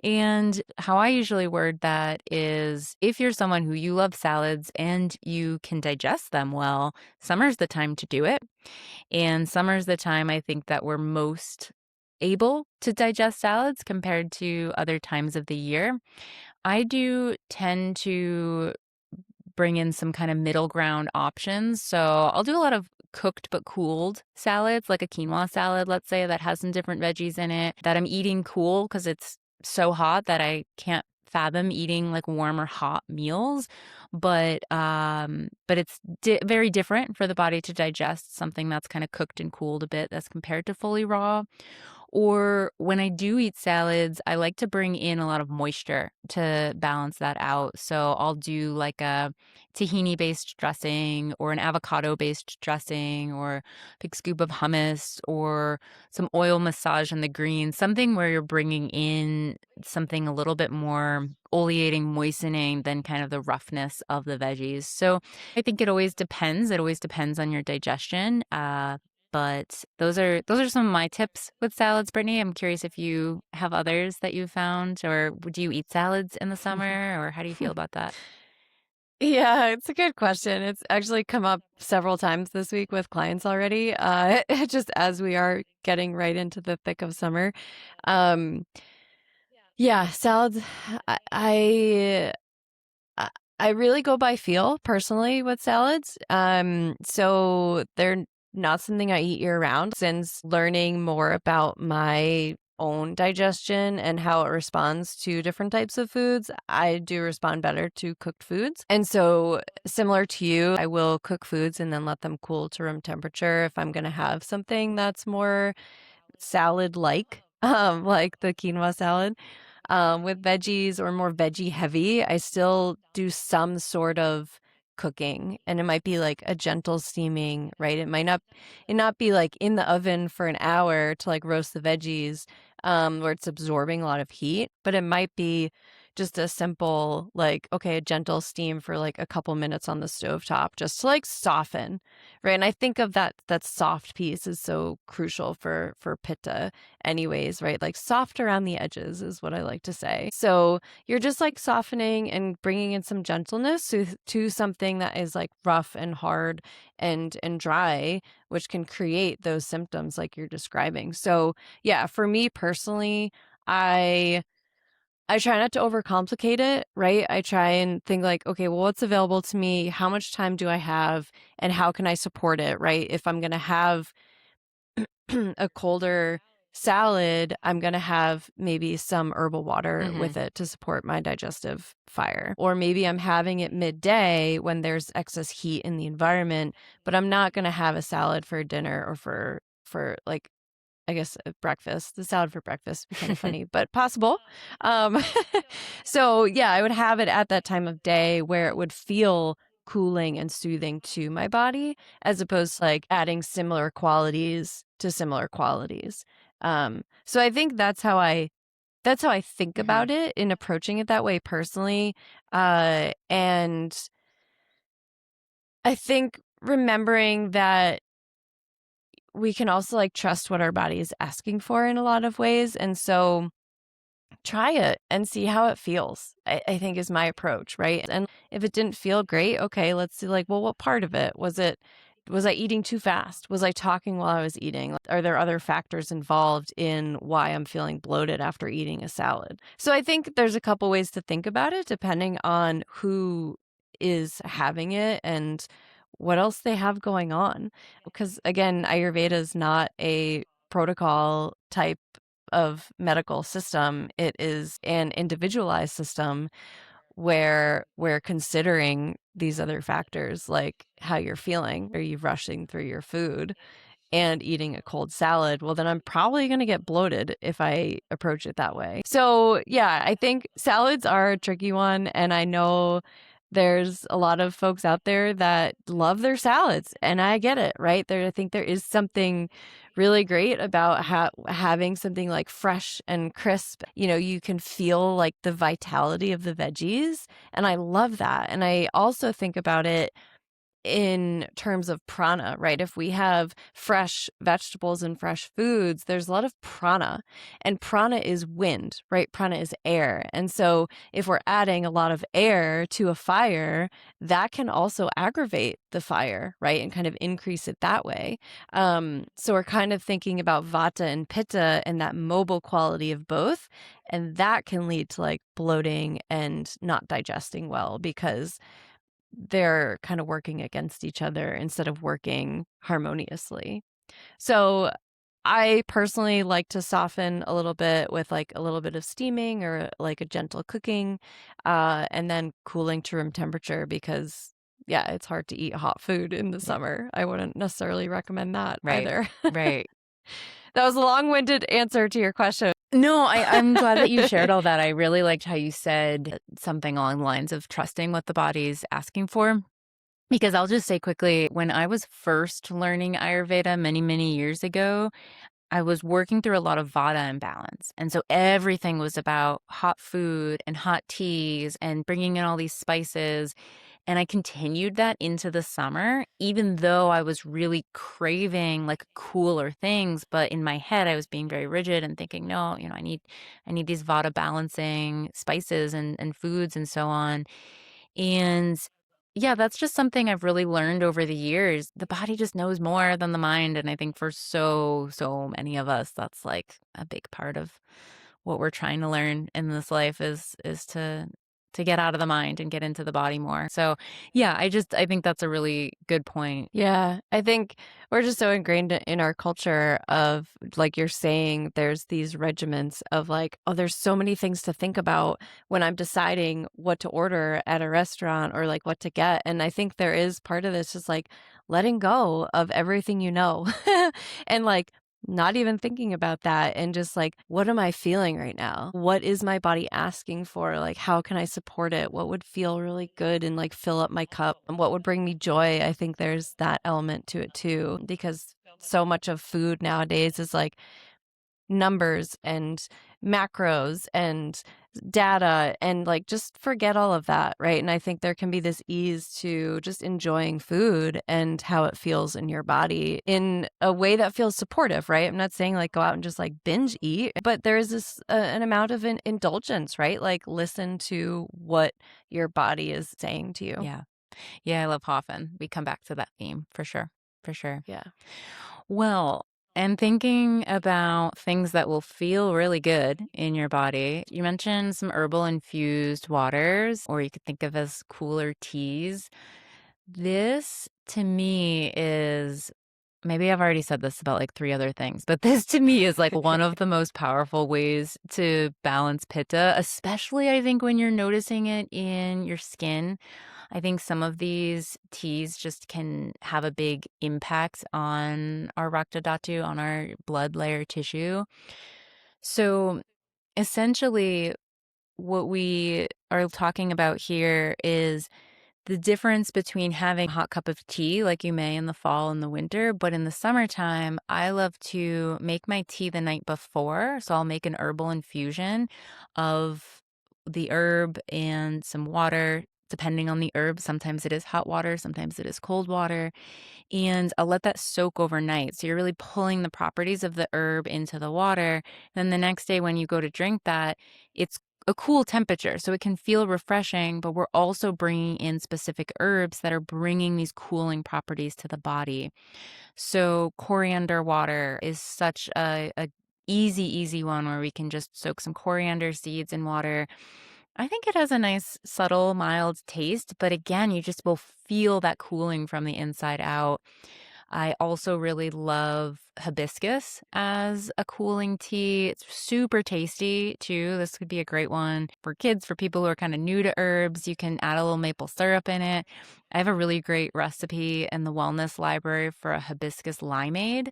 And how I usually word that is if you're someone who you love salads and you can digest them well, summer's the time to do it. And summer's the time I think that we're most able to digest salads compared to other times of the year. I do tend to bring in some kind of middle ground options. So I'll do a lot of cooked but cooled salads, like a quinoa salad, let's say, that has some different veggies in it that I'm eating cool because it's so hot that I can't fathom eating like warm or hot meals. But it's very different for the body to digest something that's kind of cooked and cooled a bit as compared to fully raw. Or when I do eat salads, I like to bring in a lot of moisture to balance that out. So I'll do like a tahini-based dressing or an avocado-based dressing or a big scoop of hummus or some oil massage in the greens, something where you're bringing in something a little bit more oleating, moistening than kind of the roughness of the veggies. So I think it always depends. It always depends on your digestion. But those are some of my tips with salads, Brittany. I'm curious if you have others that you found, or do you eat salads in the summer, or how do you feel about that? Yeah, it's a good question. It's actually come up several times this week with clients already, just as we are getting right into the thick of summer. Um, yeah, salads, I I I I really go by feel personally with salads. So they're not something I eat year round. Since learning more about my own digestion and how it responds to different types of foods, I do respond better to cooked foods. And so, similar to you, I will cook foods and then let them cool to room temperature if I'm going to have something that's more salad-like, like the quinoa salad, with veggies or more veggie heavy. I still do some sort of cooking, and it might be like a gentle steaming, right? It not be like in the oven for an hour to like roast the veggies, where it's absorbing a lot of heat, but it might be just a simple like, okay, a gentle steam for like a couple minutes on the stovetop just to like soften, right? And I think of that soft piece is so crucial for Pitta anyways, right? Like soft around the edges is what I like to say. So you're just like softening and bringing in some gentleness to something that is like rough and hard and dry, which can create those symptoms like you're describing. So yeah, for me personally, I I try not to overcomplicate it, right? I try and think like, okay, well, what's available to me? How much time do I have? And how can I support it, right? If I'm going to have a colder salad, I'm going to have maybe some herbal water Hmm. with it to support my digestive fire. Or maybe I'm having it midday when there's excess heat in the environment, but I'm not going to have a salad for dinner or for like I guess, breakfast. The salad for breakfast would be kind of funny, but possible. Um, so, yeah, I would have it at that time of day where it would feel cooling and soothing to my body, as opposed to, like, adding similar qualities to similar qualities. So I think that's how I think Hmm. about it in approaching it that way personally, and I think remembering that we can also, like, trust what our body is asking for in a lot of ways, and so try it and see how it feels, I think is my approach, right? And if it didn't feel great, okay, let's see, like, well, what part of it? Was I eating too fast? Was I talking while I was eating? Like, are there other factors involved in why I'm feeling bloated after eating a salad? So I think there's a couple ways to think about it depending on who is having it and what else they have going on. Because again, Ayurveda is not a protocol type of medical system. It is an individualized system where we're considering these other factors like how you're feeling. Are you rushing through your food and eating a cold salad? Well, then I'm probably going to get bloated if I approach it that way. So, yeah, I think salads are a tricky one. And I know There's a lot of folks out there that love their salads, and I get it, right? I think there is something really great about having something like fresh and crisp. You can feel like the vitality of the veggies, and I love that. And I also think about it in terms of prana, right? If we have fresh vegetables and fresh foods, there's a lot of prana, and prana is wind, right? Prana is air. And so if we're adding a lot of air to a fire, that can also aggravate the fire, right? And kind of increase it that way. So we're kind of thinking about vata and pitta and that mobile quality of both. And that can lead to like bloating and not digesting well because they're kind of working against each other instead of working harmoniously. So I personally like to soften a little bit with like a little bit of steaming or like a gentle cooking, and then cooling to room temperature because, yeah, it's hard to eat hot food in the Yeah. summer. I wouldn't necessarily recommend that Right. either. Right. That was a long-winded answer to your question. No, I'm glad that you shared all that. I really liked how you said something along the lines of trusting what the body's asking for. Because I'll just say quickly, when I was first learning Ayurveda many, many years ago, I was working through a lot of vata imbalance. And so everything was about hot food and hot teas and bringing in all these spices. And I continued that into the summer, even though I was really craving like cooler things. But in my head, I was being very rigid and thinking, no, I need these vata balancing spices and foods and so on. And yeah, that's just something I've really learned over the years. The body just knows more than the mind. And I think for so many of us, that's like a big part of what we're trying to learn in this life is to get out of the mind and get into the body more. So yeah, I think that's a really good point. Yeah, I think we're just so ingrained in our culture of, like you're saying, there's these regiments of like, oh, there's so many things to think about when I'm deciding what to order at a restaurant or like what to get. And I think there is part of this just like letting go of everything and like not even thinking about that and just like, what am I feeling right now? What is my body asking for? Like, how can I support it? What would feel really good and like fill up my cup? And what would bring me joy? I think there's that element to it too, because so much of food nowadays is like numbers and macros and data and like just forget all of that, right? And I think there can be this ease to just enjoying food and how it feels in your body in a way that feels supportive, right? I'm not saying like go out and just like binge eat, but there is this an amount of indulgence, right? Like listen to what your body is saying to you. Yeah. Yeah, I love Hoffen. We come back to that theme for sure. For sure. Yeah. Well, and thinking about things that will feel really good in your body, you mentioned some herbal infused waters, or you could think of as cooler teas. This to me is maybe I've already said this about like three other things, but this to me is like one of the most powerful ways to balance pitta, especially I think when you're noticing it in your skin. I think some of these teas just can have a big impact on our Rakta Dhatu, on our blood layer tissue. So essentially, what we are talking about here is the difference between having a hot cup of tea, like you may in the fall and the winter, but in the summertime, I love to make my tea the night before. So I'll make an herbal infusion of the herb and some water. Depending on the herb, sometimes it is hot water, sometimes it is cold water, and I'll let that soak overnight. So you're really pulling the properties of the herb into the water. Then the next day, when you go to drink that, it's a cool temperature. So it can feel refreshing, but we're also bringing in specific herbs that are bringing these cooling properties to the body. So coriander water is such a easy one where we can just soak some coriander seeds in water. I think it has a nice, subtle, mild taste, but again, you just will feel that cooling from the inside out. I also really love hibiscus as a cooling tea. It's super tasty too. This could be a great one for kids, for people who are kind of new to herbs. You can add a little maple syrup in it, I have a really great recipe in the wellness library for a hibiscus limeade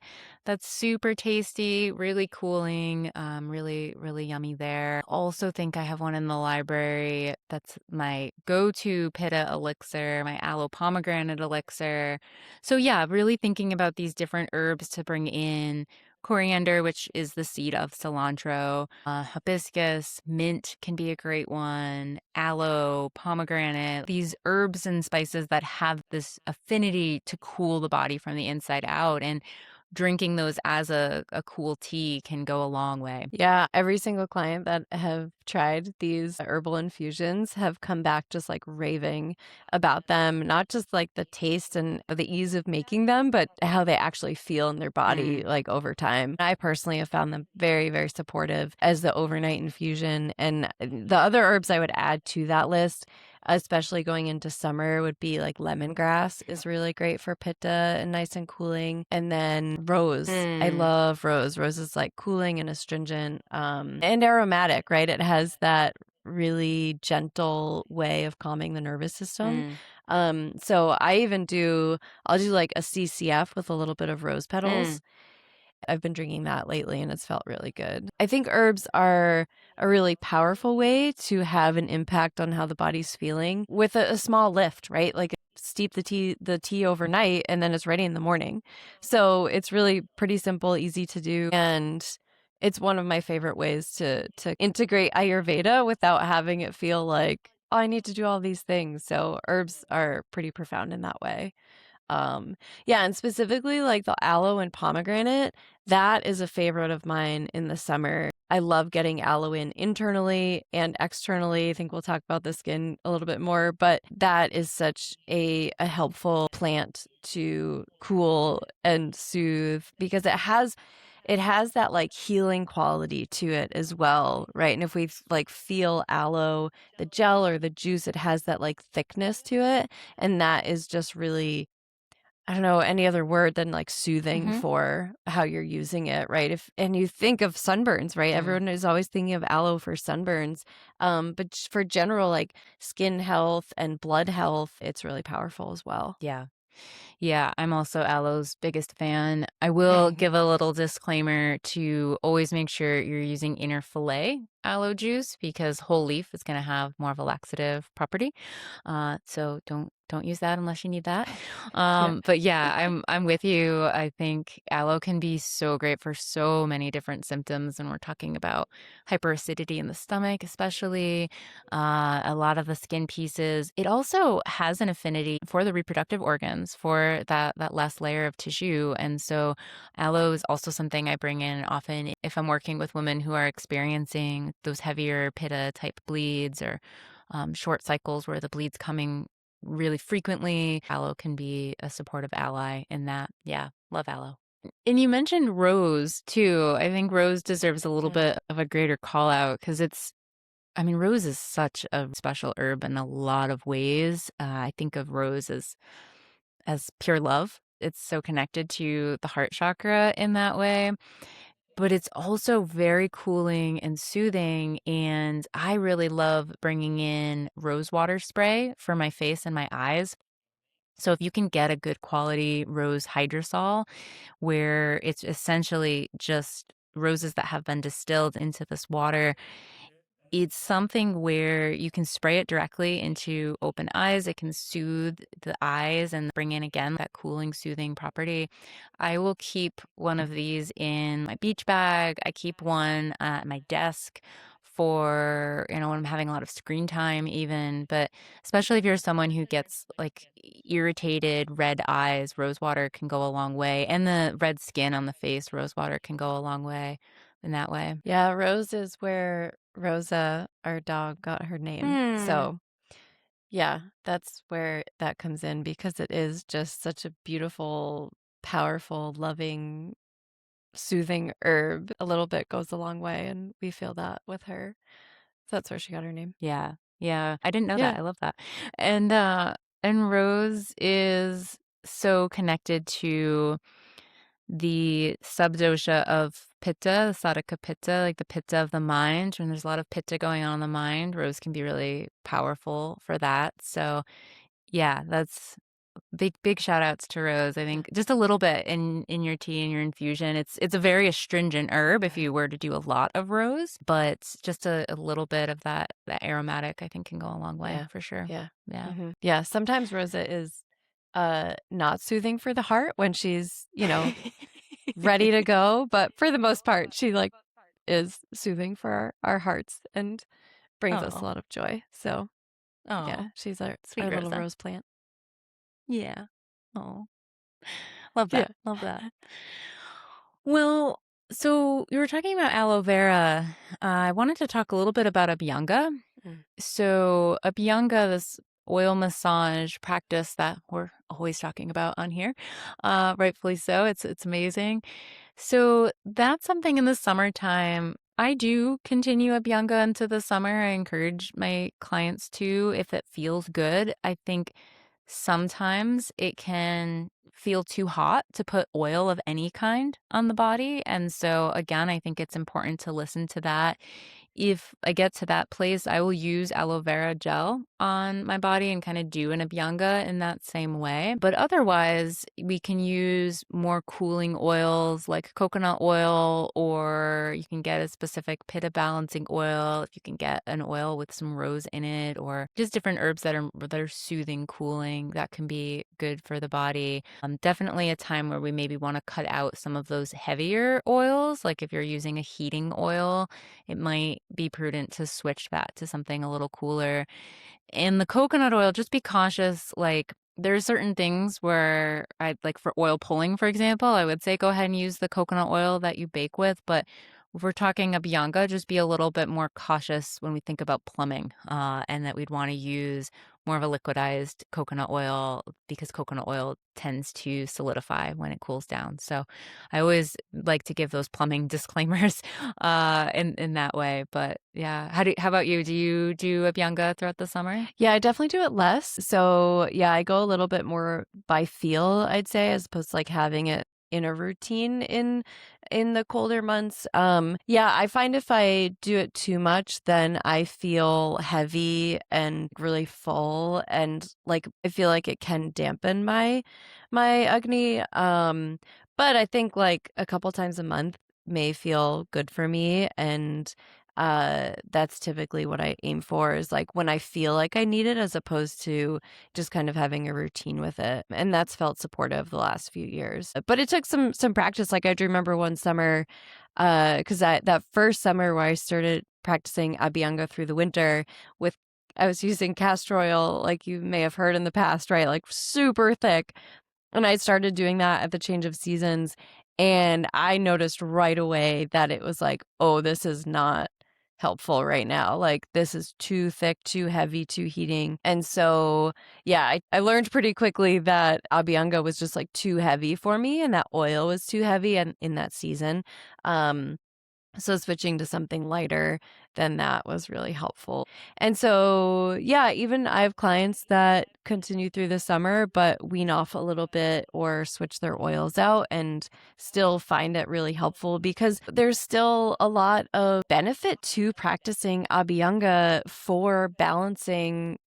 that's super tasty, really cooling, really, really yummy there. Also think I have one in the library that's my go-to Pitta elixir, my aloe pomegranate elixir. So yeah, really thinking about these different herbs to bring in coriander, which is the seed of cilantro, hibiscus, mint can be a great one, aloe, pomegranate, these herbs and spices that have this affinity to cool the body from the inside out. And drinking those as a cool tea can go a long way. Yeah, every single client that have tried these herbal infusions have come back just like raving about them, not just like the taste and the ease of making them, but how they actually feel in their body Mm, like over time. I personally have found them very, very supportive as the overnight infusion. And the other herbs I would add to that list, especially going into summer, would be like lemongrass is really great for pitta and nice and cooling. And then rose. I mm, love rose. Rose is like cooling and astringent, and aromatic, right? It has that really gentle way of calming the nervous system. mm, So I'll do like a CCF with a little bit of rose mm, petals. I've been drinking that lately and it's felt really good. I think herbs are a really powerful way to have an impact on how the body's feeling with a small lift, right? Like steep the tea overnight and then it's ready in the morning. So it's really pretty simple, easy to do, and it's one of my favorite ways to integrate Ayurveda without having it feel like, oh, I need to do all these things. So herbs are pretty profound in that way. Um, yeah, and specifically like the aloe and pomegranate, that is a favorite of mine in the summer. I love getting aloe in internally and externally. I think we'll talk about the skin a little bit more, but that is such a helpful plant to cool and soothe because it has that like healing quality to it as well, right? And if we like feel aloe, the gel or the juice, it has that like thickness to it, and that is just really, I don't know any other word than like soothing mm-hmm, for how you're using it, right? If and you think of sunburns, right? mm, Everyone is always thinking of aloe for sunburns. But for general like skin health and blood health, it's really powerful as well. yeah. Yeah, I'm also aloe's biggest fan. I will give a little disclaimer to always make sure you're using inner fillet aloe juice because whole leaf is going to have more of a laxative property. So don't use that unless you need that. Yeah. But yeah, I'm with you. I think aloe can be so great for so many different symptoms, and we're talking about hyperacidity in the stomach, especially a lot of the skin pieces. It also has an affinity for the reproductive organs, for that last layer of tissue, and so aloe is also something I bring in often if I'm working with women who are experiencing those heavier pitta type bleeds or short cycles where the bleed's coming really frequently. Aloe can be a supportive ally in that. Yeah, love aloe. And you mentioned rose too. I think rose deserves a little Yeah. bit of a greater call out because I mean, rose is such a special herb in a lot of ways. I think of rose as pure love. It's so connected to the heart chakra in that way, but it's also very cooling and soothing. And I really love bringing in rose water spray for my face and my eyes. So if you can get a good quality rose hydrosol, where it's essentially just roses that have been distilled into this water, it's something where you can spray it directly into open eyes. It can soothe the eyes and bring in again that cooling, soothing property. I will keep one of these in my beach bag. I keep one at my desk for, when I'm having a lot of screen time, even. But especially if you're someone who gets like irritated red eyes, rose water can go a long way. And the red skin on the face, rose water can go a long way in that way. Yeah, Rose is where Rosa, our dog, got her name. Hmm. So yeah, that's where that comes in because it is just such a beautiful, powerful, loving, soothing herb. A little bit goes a long way, and we feel that with her. So that's where she got her name. Yeah. Yeah. I didn't know Yeah. that. I love that. And rose is so connected to the subdosha of pitta, the sadhaka pitta, like the pitta of the mind. When there's a lot of pitta going on in the mind, rose can be really powerful for that. So Yeah, that's big shout outs to rose. I Yeah. think just a little bit in your tea and your infusion. It's a very astringent herb if Right. you were to do a lot of rose, but just a little bit of that aromatic I think can go a long way Yeah. for sure. Yeah. Yeah. Yeah, sometimes Rosa is, not soothing for the heart when she's, ready to go, but for the most part, she, like, is soothing for our hearts and brings us a Oh, lot of joy. So, oh, yeah, she's our sweet little Rosa. rose plant. Yeah. Oh, love Yeah. that. Love that. Well, so you were talking about aloe vera. I wanted to talk a little bit about Abhyanga. Mm. So, Abhyanga, this oil massage practice that we're always talking about on here, rightfully so. It's amazing. So that's something in the summertime. I do continue Abhyanga into the summer. I encourage my clients to if it feels good. I think sometimes it can feel too hot to put oil of any kind on the body. And so, again, I think it's important to listen to that. If I get to that place, I will use aloe vera gel on my body and kind of do an Abhyanga in that same way. But otherwise, we can use more cooling oils like coconut oil, or you can get a specific Pitta balancing oil if you can get an oil with some rose in it, or just different herbs that are soothing, cooling, that can be good for the body. Definitely a time where we maybe want to cut out some of those heavier oils, like if you're using a heating oil it might be prudent to switch that to something a little cooler. And the coconut oil, just be cautious. Like, there are certain things where I like for oil pulling, for example, I would say go ahead and use the coconut oil that you bake with. But if we're talking a Bianca, just be a little bit more cautious when we think about plumbing, and that we'd want to use more of a liquidized coconut oil because coconut oil tends to solidify when it cools down. So I always like to give those plumbing disclaimers in that way. But yeah, how about you? Do you do a Bianca throughout the summer? Yeah, I definitely do it less. So, yeah, I go a little bit more by feel, I'd say, as opposed to like having it in a routine in the colder months. Yeah, I find if I do it too much, then I feel heavy and really full and like I feel like it can dampen my Agni. But I think like a couple times a month may feel good for me and that's typically what I aim for is like when I feel like I need it as opposed to just kind of having a routine with it. And that's felt supportive the last few years. But it took some practice. Like I do remember one summer, because that first summer where I started practicing Abhyanga through the winter with I was using castor oil, like you may have heard in the past, right? Like super thick. And I started doing that at the change of seasons. And I noticed right away that it was like, oh, this is not helpful right now. Like, this is too thick, too heavy, too heating. And so, yeah, I learned pretty quickly that Abhyanga was just like too heavy for me and that oil was too heavy and in that season. Um, so switching to something lighter than that was really helpful. And so, yeah, even I have clients that continue through the summer, but wean off a little bit or switch their oils out and still find it really helpful because there's still a lot of benefit to practicing Abhyanga for balancing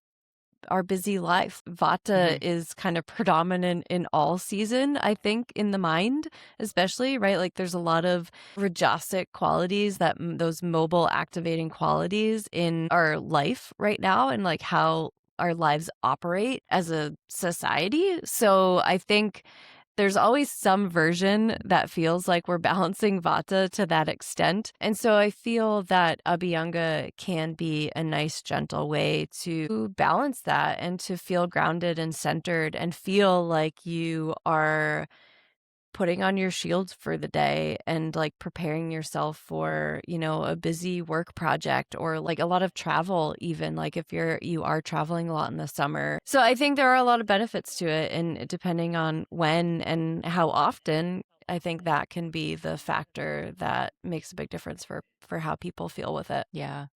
our busy life. Vata Hmm. is kind of predominant in all season, I think, in the mind, especially, right? Like there's a lot of rajasic qualities that those mobile activating qualities in our life right now and like how our lives operate as a society. So I think there's always some version that feels like we're balancing vata to that extent. And so I feel that Abhyanga can be a nice, gentle way to balance that and to feel grounded and centered and feel like you are putting on your shields for the day and like preparing yourself for, a busy work project or like a lot of travel even like if you are traveling a lot in the summer. So I think there are a lot of benefits to it and depending on when and how often, I think that can be the factor that makes a big difference for how people feel with it. Yeah.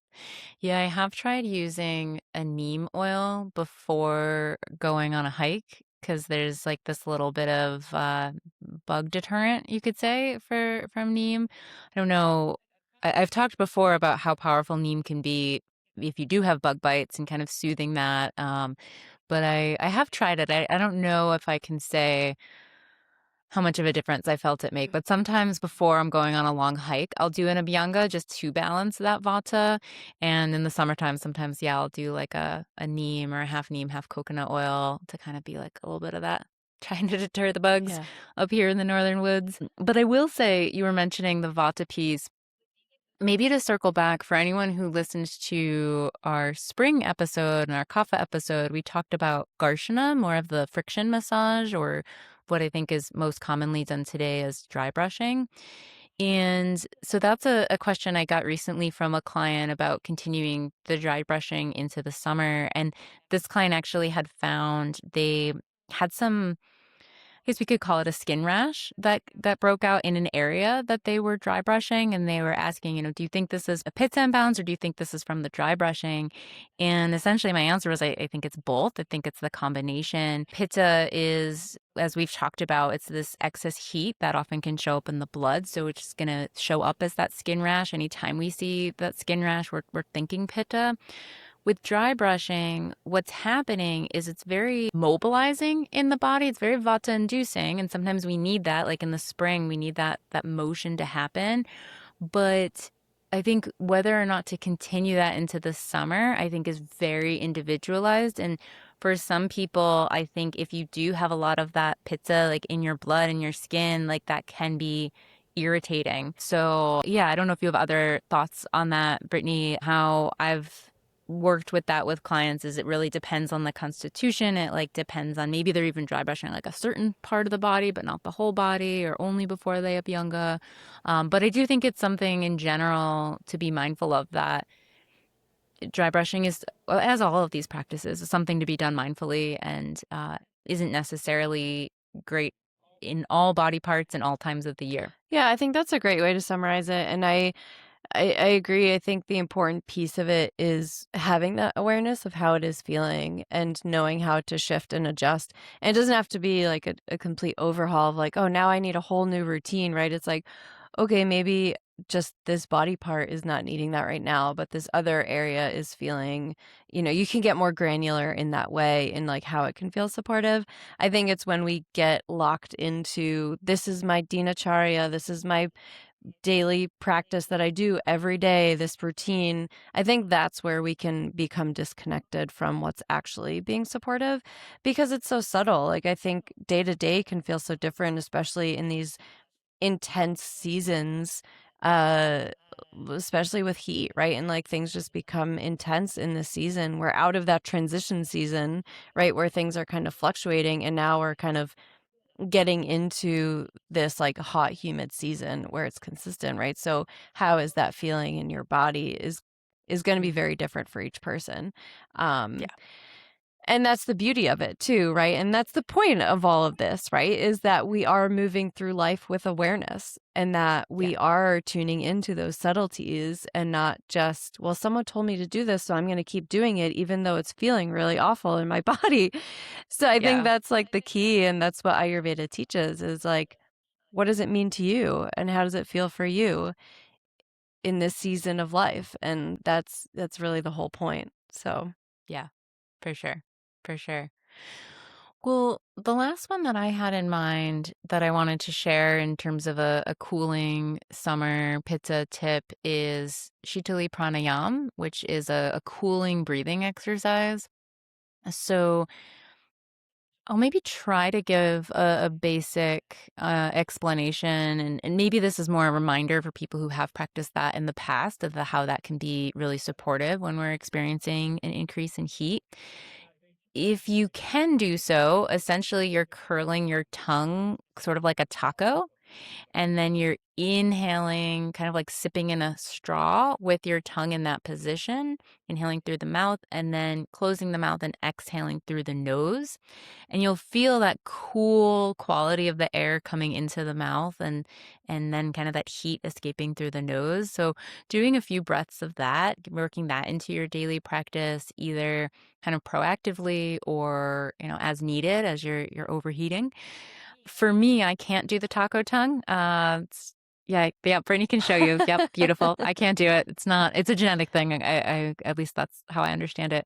Yeah, I have tried using a neem oil before going on a hike because there's like this little bit of bug deterrent, you could say, from neem. I don't know. I've talked before about how powerful neem can be if you do have bug bites and kind of soothing that. but I have tried it. I don't know if I can say how much of a difference I felt it make, but sometimes before I'm going on a long hike, I'll do an abhyanga just to balance that vata, and in the summertime, sometimes, yeah, I'll do like a neem or a half neem, half coconut oil to kind of be like a little bit of that, trying to deter the bugs Yeah. up here in the northern woods. But I will say, you were mentioning the vata piece. Maybe to circle back, for anyone who listens to our spring episode and our kapha episode, we talked about Garshana, more of the friction massage, or what I think is most commonly done today as dry brushing. And so that's a question I got recently from a client about continuing the dry brushing into the summer. And this client actually had found they had some, I guess we could call it a skin rash that broke out in an area that they were dry brushing, and they were asking, do you think this is a pitta imbalance or do you think this is from the dry brushing? And essentially my answer was I think it's both. I think it's the combination. Pitta is, as we've talked about, it's this excess heat that often can show up in the blood, so it's going to show up as that skin rash. Anytime we see that skin rash, we're thinking pitta. With dry brushing, what's happening is it's very mobilizing in the body. It's very vata inducing, and sometimes we need that. Like in the spring, we need that motion to happen. But I think whether or not to continue that into the summer, I think is very individualized. And for some people, I think if you do have a lot of that pitta like in your blood and your skin, like that can be irritating. So yeah, I don't know if you have other thoughts on that, Brittni. How I've worked with that with clients is it really depends on the constitution. It like depends on, maybe they're even dry brushing like a certain part of the body, but not the whole body, or only before they have younger. But I do think it's something in general to be mindful of, that dry brushing is, well, as all of these practices, is something to be done mindfully, and isn't necessarily great in all body parts and all times of the year. Yeah, I think that's a great way to summarize it. And I agree. I think the important piece of it is having that awareness of how it is feeling and knowing how to shift and adjust. And it doesn't have to be like a complete overhaul of like, oh, now I need a whole new routine, right? It's like, okay, maybe just this body part is not needing that right now, but this other area is feeling, you can get more granular in that way in like how it can feel supportive. I think it's when we get locked into this is my dinacharya, this is my daily practice that I do every day, this routine, I think that's where we can become disconnected from what's actually being supportive because it's so subtle. Like, I think day to day can feel so different, especially in these intense seasons, uh, especially with heat, right? And like things just become intense in this season. We're out of that transition season, right? Where things are kind of fluctuating. And now we're kind of getting into this like hot humid season where it's consistent, right? So how is that feeling in your body is going to be very different for each person. Yeah. And that's the beauty of it too, right? And that's the point of all of this, right? Is that we are moving through life with awareness and that Yeah. we are tuning into those subtleties and not just, well, someone told me to do this, so I'm going to keep doing it, even though it's feeling really awful in my body. So I think Yeah. that's like the key. And that's what Ayurveda teaches is like, what does it mean to you? And how does it feel for you in this season of life? And that's really the whole point. So Yeah. For sure. For sure. Well, the last one that I had in mind that I wanted to share in terms of a cooling summer pitta tip is Shitali Pranayam, which is a cooling breathing exercise. So I'll maybe try to give a basic explanation, and maybe this is more a reminder for people who have practiced that in the past of how that can be really supportive when we're experiencing an increase in heat. If you can do so, essentially you're curling your tongue sort of like a taco, and then you're inhaling, kind of like sipping in a straw with your tongue in that position, inhaling through the mouth, and then closing the mouth and exhaling through the nose. And you'll feel that cool quality of the air coming into the mouth, and then kind of that heat escaping through the nose. So doing a few breaths of that, working that into your daily practice, either kind of proactively or, as needed as you're overheating. For me, I can't do the taco tongue. Yeah, yeah, Brittany can show you. Yep, beautiful. I can't do it. It's a genetic thing. At least that's how I understand it.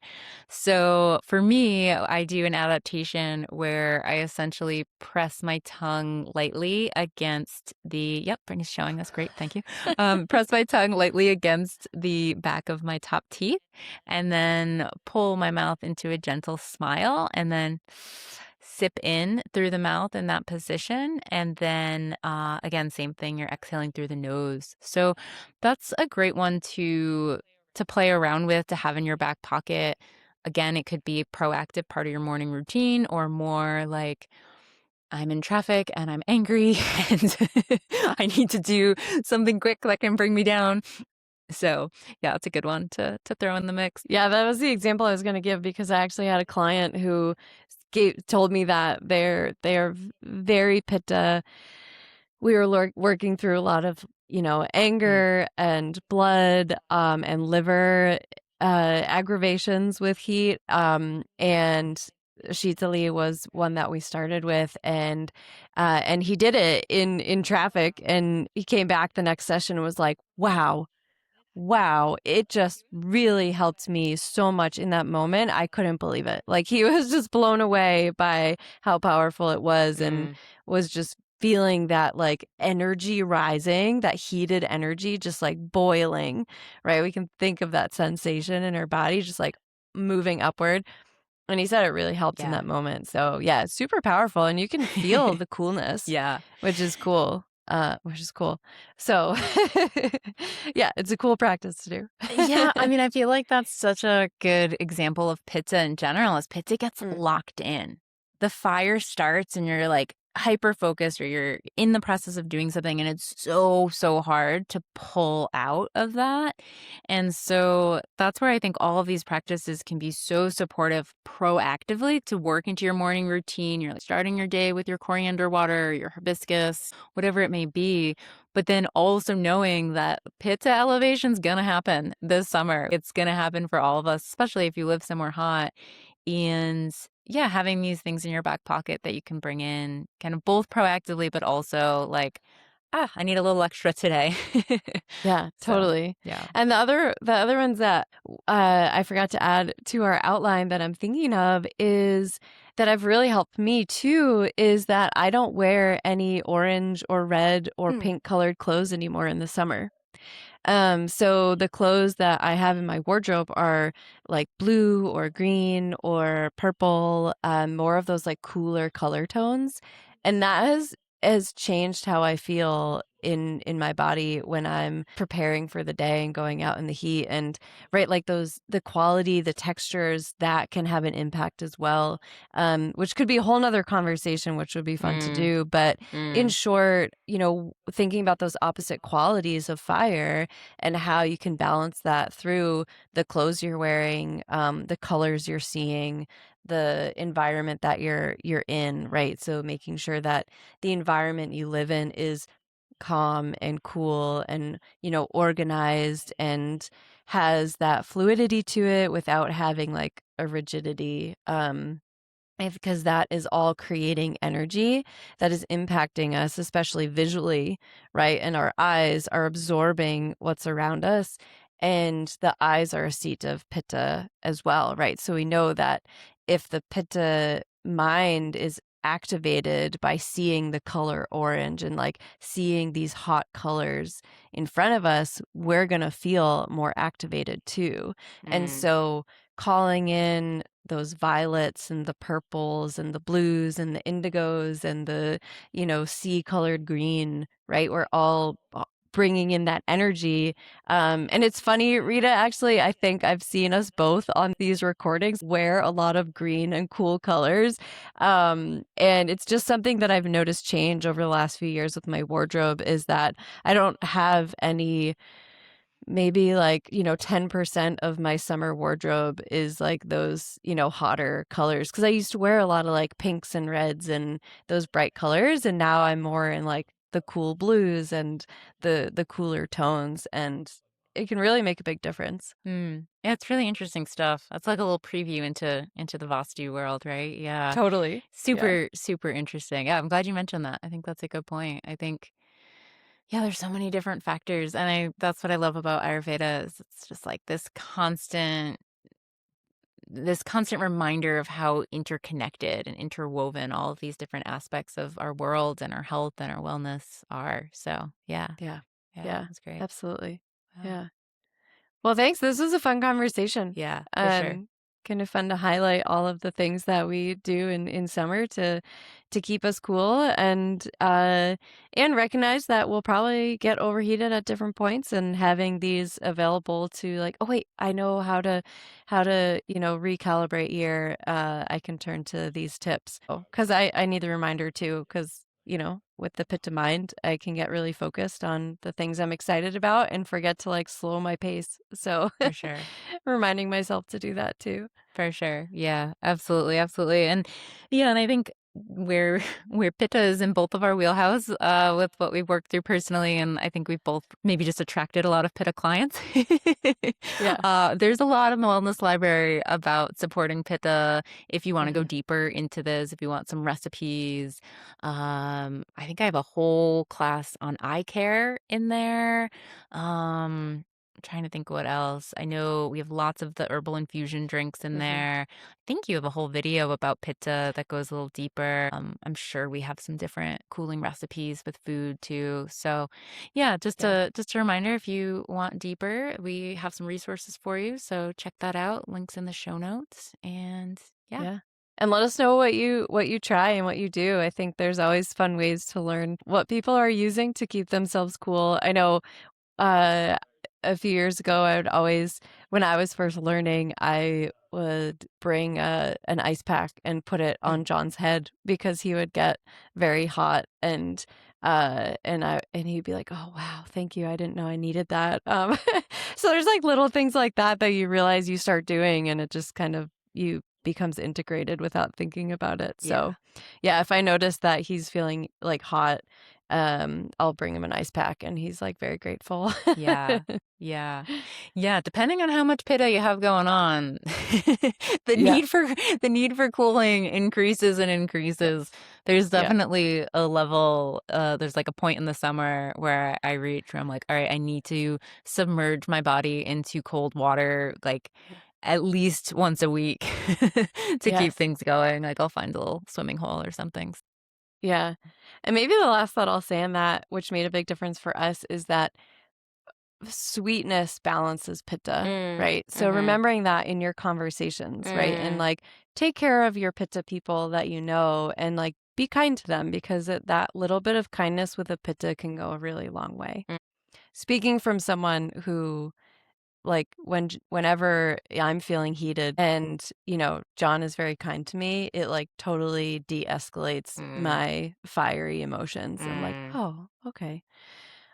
So for me, I do an adaptation where I essentially press my tongue lightly against yep, Brittany's showing us. Great. Thank you. Press my tongue lightly against the back of my top teeth and then pull my mouth into a gentle smile and then sip in through the mouth in that position. And then again, same thing, you're exhaling through the nose. So that's a great one to play around with, to have in your back pocket. Again, it could be a proactive part of your morning routine or more like I'm in traffic and I'm angry and I need to do something quick that can bring me down. So yeah, it's a good one to throw in the mix. Yeah, that was the example I was going to give because I actually had a client who told me that they're very Pitta. We were working through a lot of, Mm, anger and blood, and liver aggravations with heat. And Shitali was one that we started with, and he did it in traffic, and he came back the next session and was like, wow, it just really helped me so much in that moment. I couldn't believe it. Like he was just blown away by how powerful it was and mm, was just feeling that like energy rising, that heated energy just like boiling, right? We can think of that sensation in our body just like moving upward. And he said it really helped in yeah. that moment. So yeah, it's super powerful and you can feel the coolness, Yeah. which is cool. Which is cool. So yeah, it's a cool practice to do. Yeah, I mean, I feel like that's such a good example of Pitta in general, as Pitta gets Mm. locked in. The fire starts and you're like hyper focused or you're in the process of doing something and it's so, so hard to pull out of that. And so that's where I think all of these practices can be so supportive proactively to work into your morning routine. You're like starting your day with your coriander water, your hibiscus, whatever it may be, but then also knowing that Pitta elevation's gonna happen this summer. It's gonna happen for all of us, especially if you live somewhere hot. And yeah, having these things in your back pocket that you can bring in kind of both proactively, but also like, I need a little extra today. Yeah, So, totally. yeah. And the other ones that I forgot to add to our outline that I'm thinking of is that have really helped me too is that I don't wear any orange or red or Mm, pink colored clothes anymore in the summer. So the clothes that I have in my wardrobe are like blue or green or purple, more of those like cooler color tones. And that has changed how I feel in my body when I'm preparing for the day and going out in the heat. And right, like the quality, the textures that can have an impact as well. Which could be a whole nother conversation, which would be fun to mm, do. But in mm, short, thinking about those opposite qualities of fire and how you can balance that through the clothes you're wearing, the colors you're seeing, the environment that you're in, right? So making sure that the environment you live in is calm and cool and, organized and has that fluidity to it without having like a rigidity. Because that is all creating energy that is impacting us, especially visually, right? And our eyes are absorbing what's around us. And the eyes are a seat of Pitta as well, right? So we know that if the Pitta mind is activated by seeing the color orange and like seeing these hot colors in front of us, we're going to feel more activated too. And mm, so calling in those violets and the purples and the blues and the indigos and the, sea colored green, right? We're all bringing in that energy. And it's funny, Rita, actually, I think I've seen us both on these recordings wear a lot of green and cool colors. And it's just something that I've noticed change over the last few years with my wardrobe is that I don't have any maybe like 10% of my summer wardrobe is like those hotter colors because I used to wear a lot of like pinks and reds and those bright colors, and now I'm more in like the cool blues and the cooler tones, and it can really make a big difference. mm. Yeah, it's really interesting stuff. That's like a little preview into the Vastu world, right? Yeah. Totally. Yeah. Super, super interesting. Yeah, I'm glad you mentioned that. I think that's a good point. I think Yeah, there's so many different factors, and I that's what I love about Ayurveda is it's just like this constant reminder of how interconnected and interwoven all of these different aspects of our world and our health and our wellness are. So, yeah. Yeah. Yeah, Yeah. that's great. Absolutely. Wow. Yeah. Well, thanks. This was a fun conversation. Yeah, for sure. And kind of fun to highlight all of the things that we do in summer to keep us cool and recognize that we'll probably get overheated at different points and having these available to like, oh wait, I know how to, recalibrate here. I can turn to these tips. Oh, because I need the reminder too, because with the Pitta mind, I can get really focused on the things I'm excited about and forget to like slow my pace. So For sure. reminding myself to do that too. For sure. Yeah, absolutely, absolutely. And yeah, and I think where where Pitta is in both of our wheelhouse with what we've worked through personally, and I think we've both maybe just attracted a lot of Pitta clients. Yeah. There's a lot in the wellness library about supporting Pitta if you want to go Mhm. deeper into this, if you want some recipes. I think I have a whole class on eye care in there. I'm trying to think what else. I know we have lots of the herbal infusion drinks in Mhm. there. I think you have a whole video about Pitta that goes a little deeper. I'm sure we have some different cooling recipes with food too. So, yeah, Yeah. just a reminder if you want deeper, we have some resources for you. So check that out. Links in the show notes. And yeah, Yeah. And let us know what you try and what you do. I think there's always fun ways to learn what people are using to keep themselves cool. I know Uh, a few years ago, I would always, when I was first learning, I would bring an ice pack and put it mm, on John's head because he would get very hot and he'd be like, "Oh wow, thank you. I didn't know I needed that." So there's like little things like that that you realize you start doing, and it just kind of you becomes integrated without thinking about it. yeah. So, yeah, if I notice that he's feeling like hot I'll bring him an ice pack and he's like very grateful. Yeah. Yeah. Yeah, depending on how much pitta you have going on, the Yeah. need for the need for cooling increases and increases. Yes. There's Yeah. definitely a level, there's like a point in the summer where I reach where I'm like, all right, I need to submerge my body into cold water like Yeah. at least once a week to keep Yes. things going. Like I'll find a little swimming hole or something. Yeah. And maybe the last thought I'll say on that, which made a big difference for us, is that sweetness balances pitta, Mm, right? So mm-hmm, remembering that in your conversations, right? And mm, like take care of your pitta people that you know and like be kind to them because that little bit of kindness with a pitta can go a really long way. mm, Speaking from someone who like whenever I'm feeling heated and, John is very kind to me, it like totally de-escalates mm, my fiery emotions. I'm like, mm. "Oh, okay.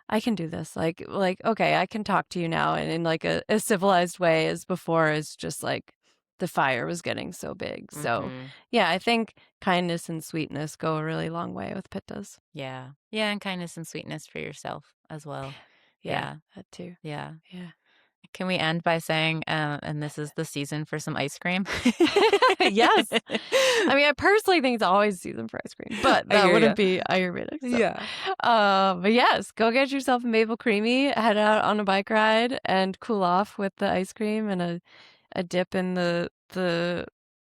I can do this." Like, okay, I can talk to you now and in like a civilized way as before is just like the fire was getting so big. So, Mhm. yeah, I think kindness and sweetness go a really long way with pittas. Yeah. Yeah, and kindness and sweetness for yourself as well. Yeah, Yeah. that too. Yeah. Yeah. Can we end by saying, and this is the season for some ice cream? Yes. I mean, I personally think it's always season for ice cream, but I that hear wouldn't ya. be Ayurvedic. So, Yeah. but yes, go get yourself a maple creamy, head out on a bike ride, and cool off with the ice cream and a dip in the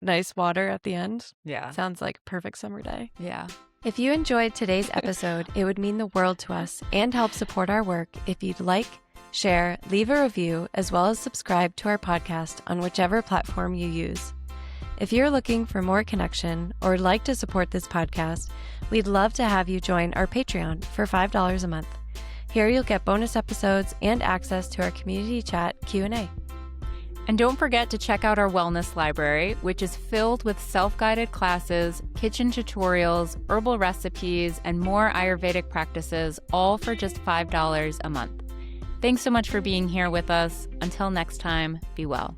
nice water at the end. Yeah. Sounds like a perfect summer day. Yeah. If you enjoyed today's episode, it would mean the world to us and help support our work if you'd like, share, leave a review, as well as subscribe to our podcast on whichever platform you use. If you're looking for more connection or would like to support this podcast, we'd love to have you join our Patreon for $5 a month. Here you'll get bonus episodes and access to our community chat Q&A. And don't forget to check out our wellness library, which is filled with self-guided classes, kitchen tutorials, herbal recipes, and more Ayurvedic practices, all for just $5 a month. Thanks so much for being here with us. Until next time, be well.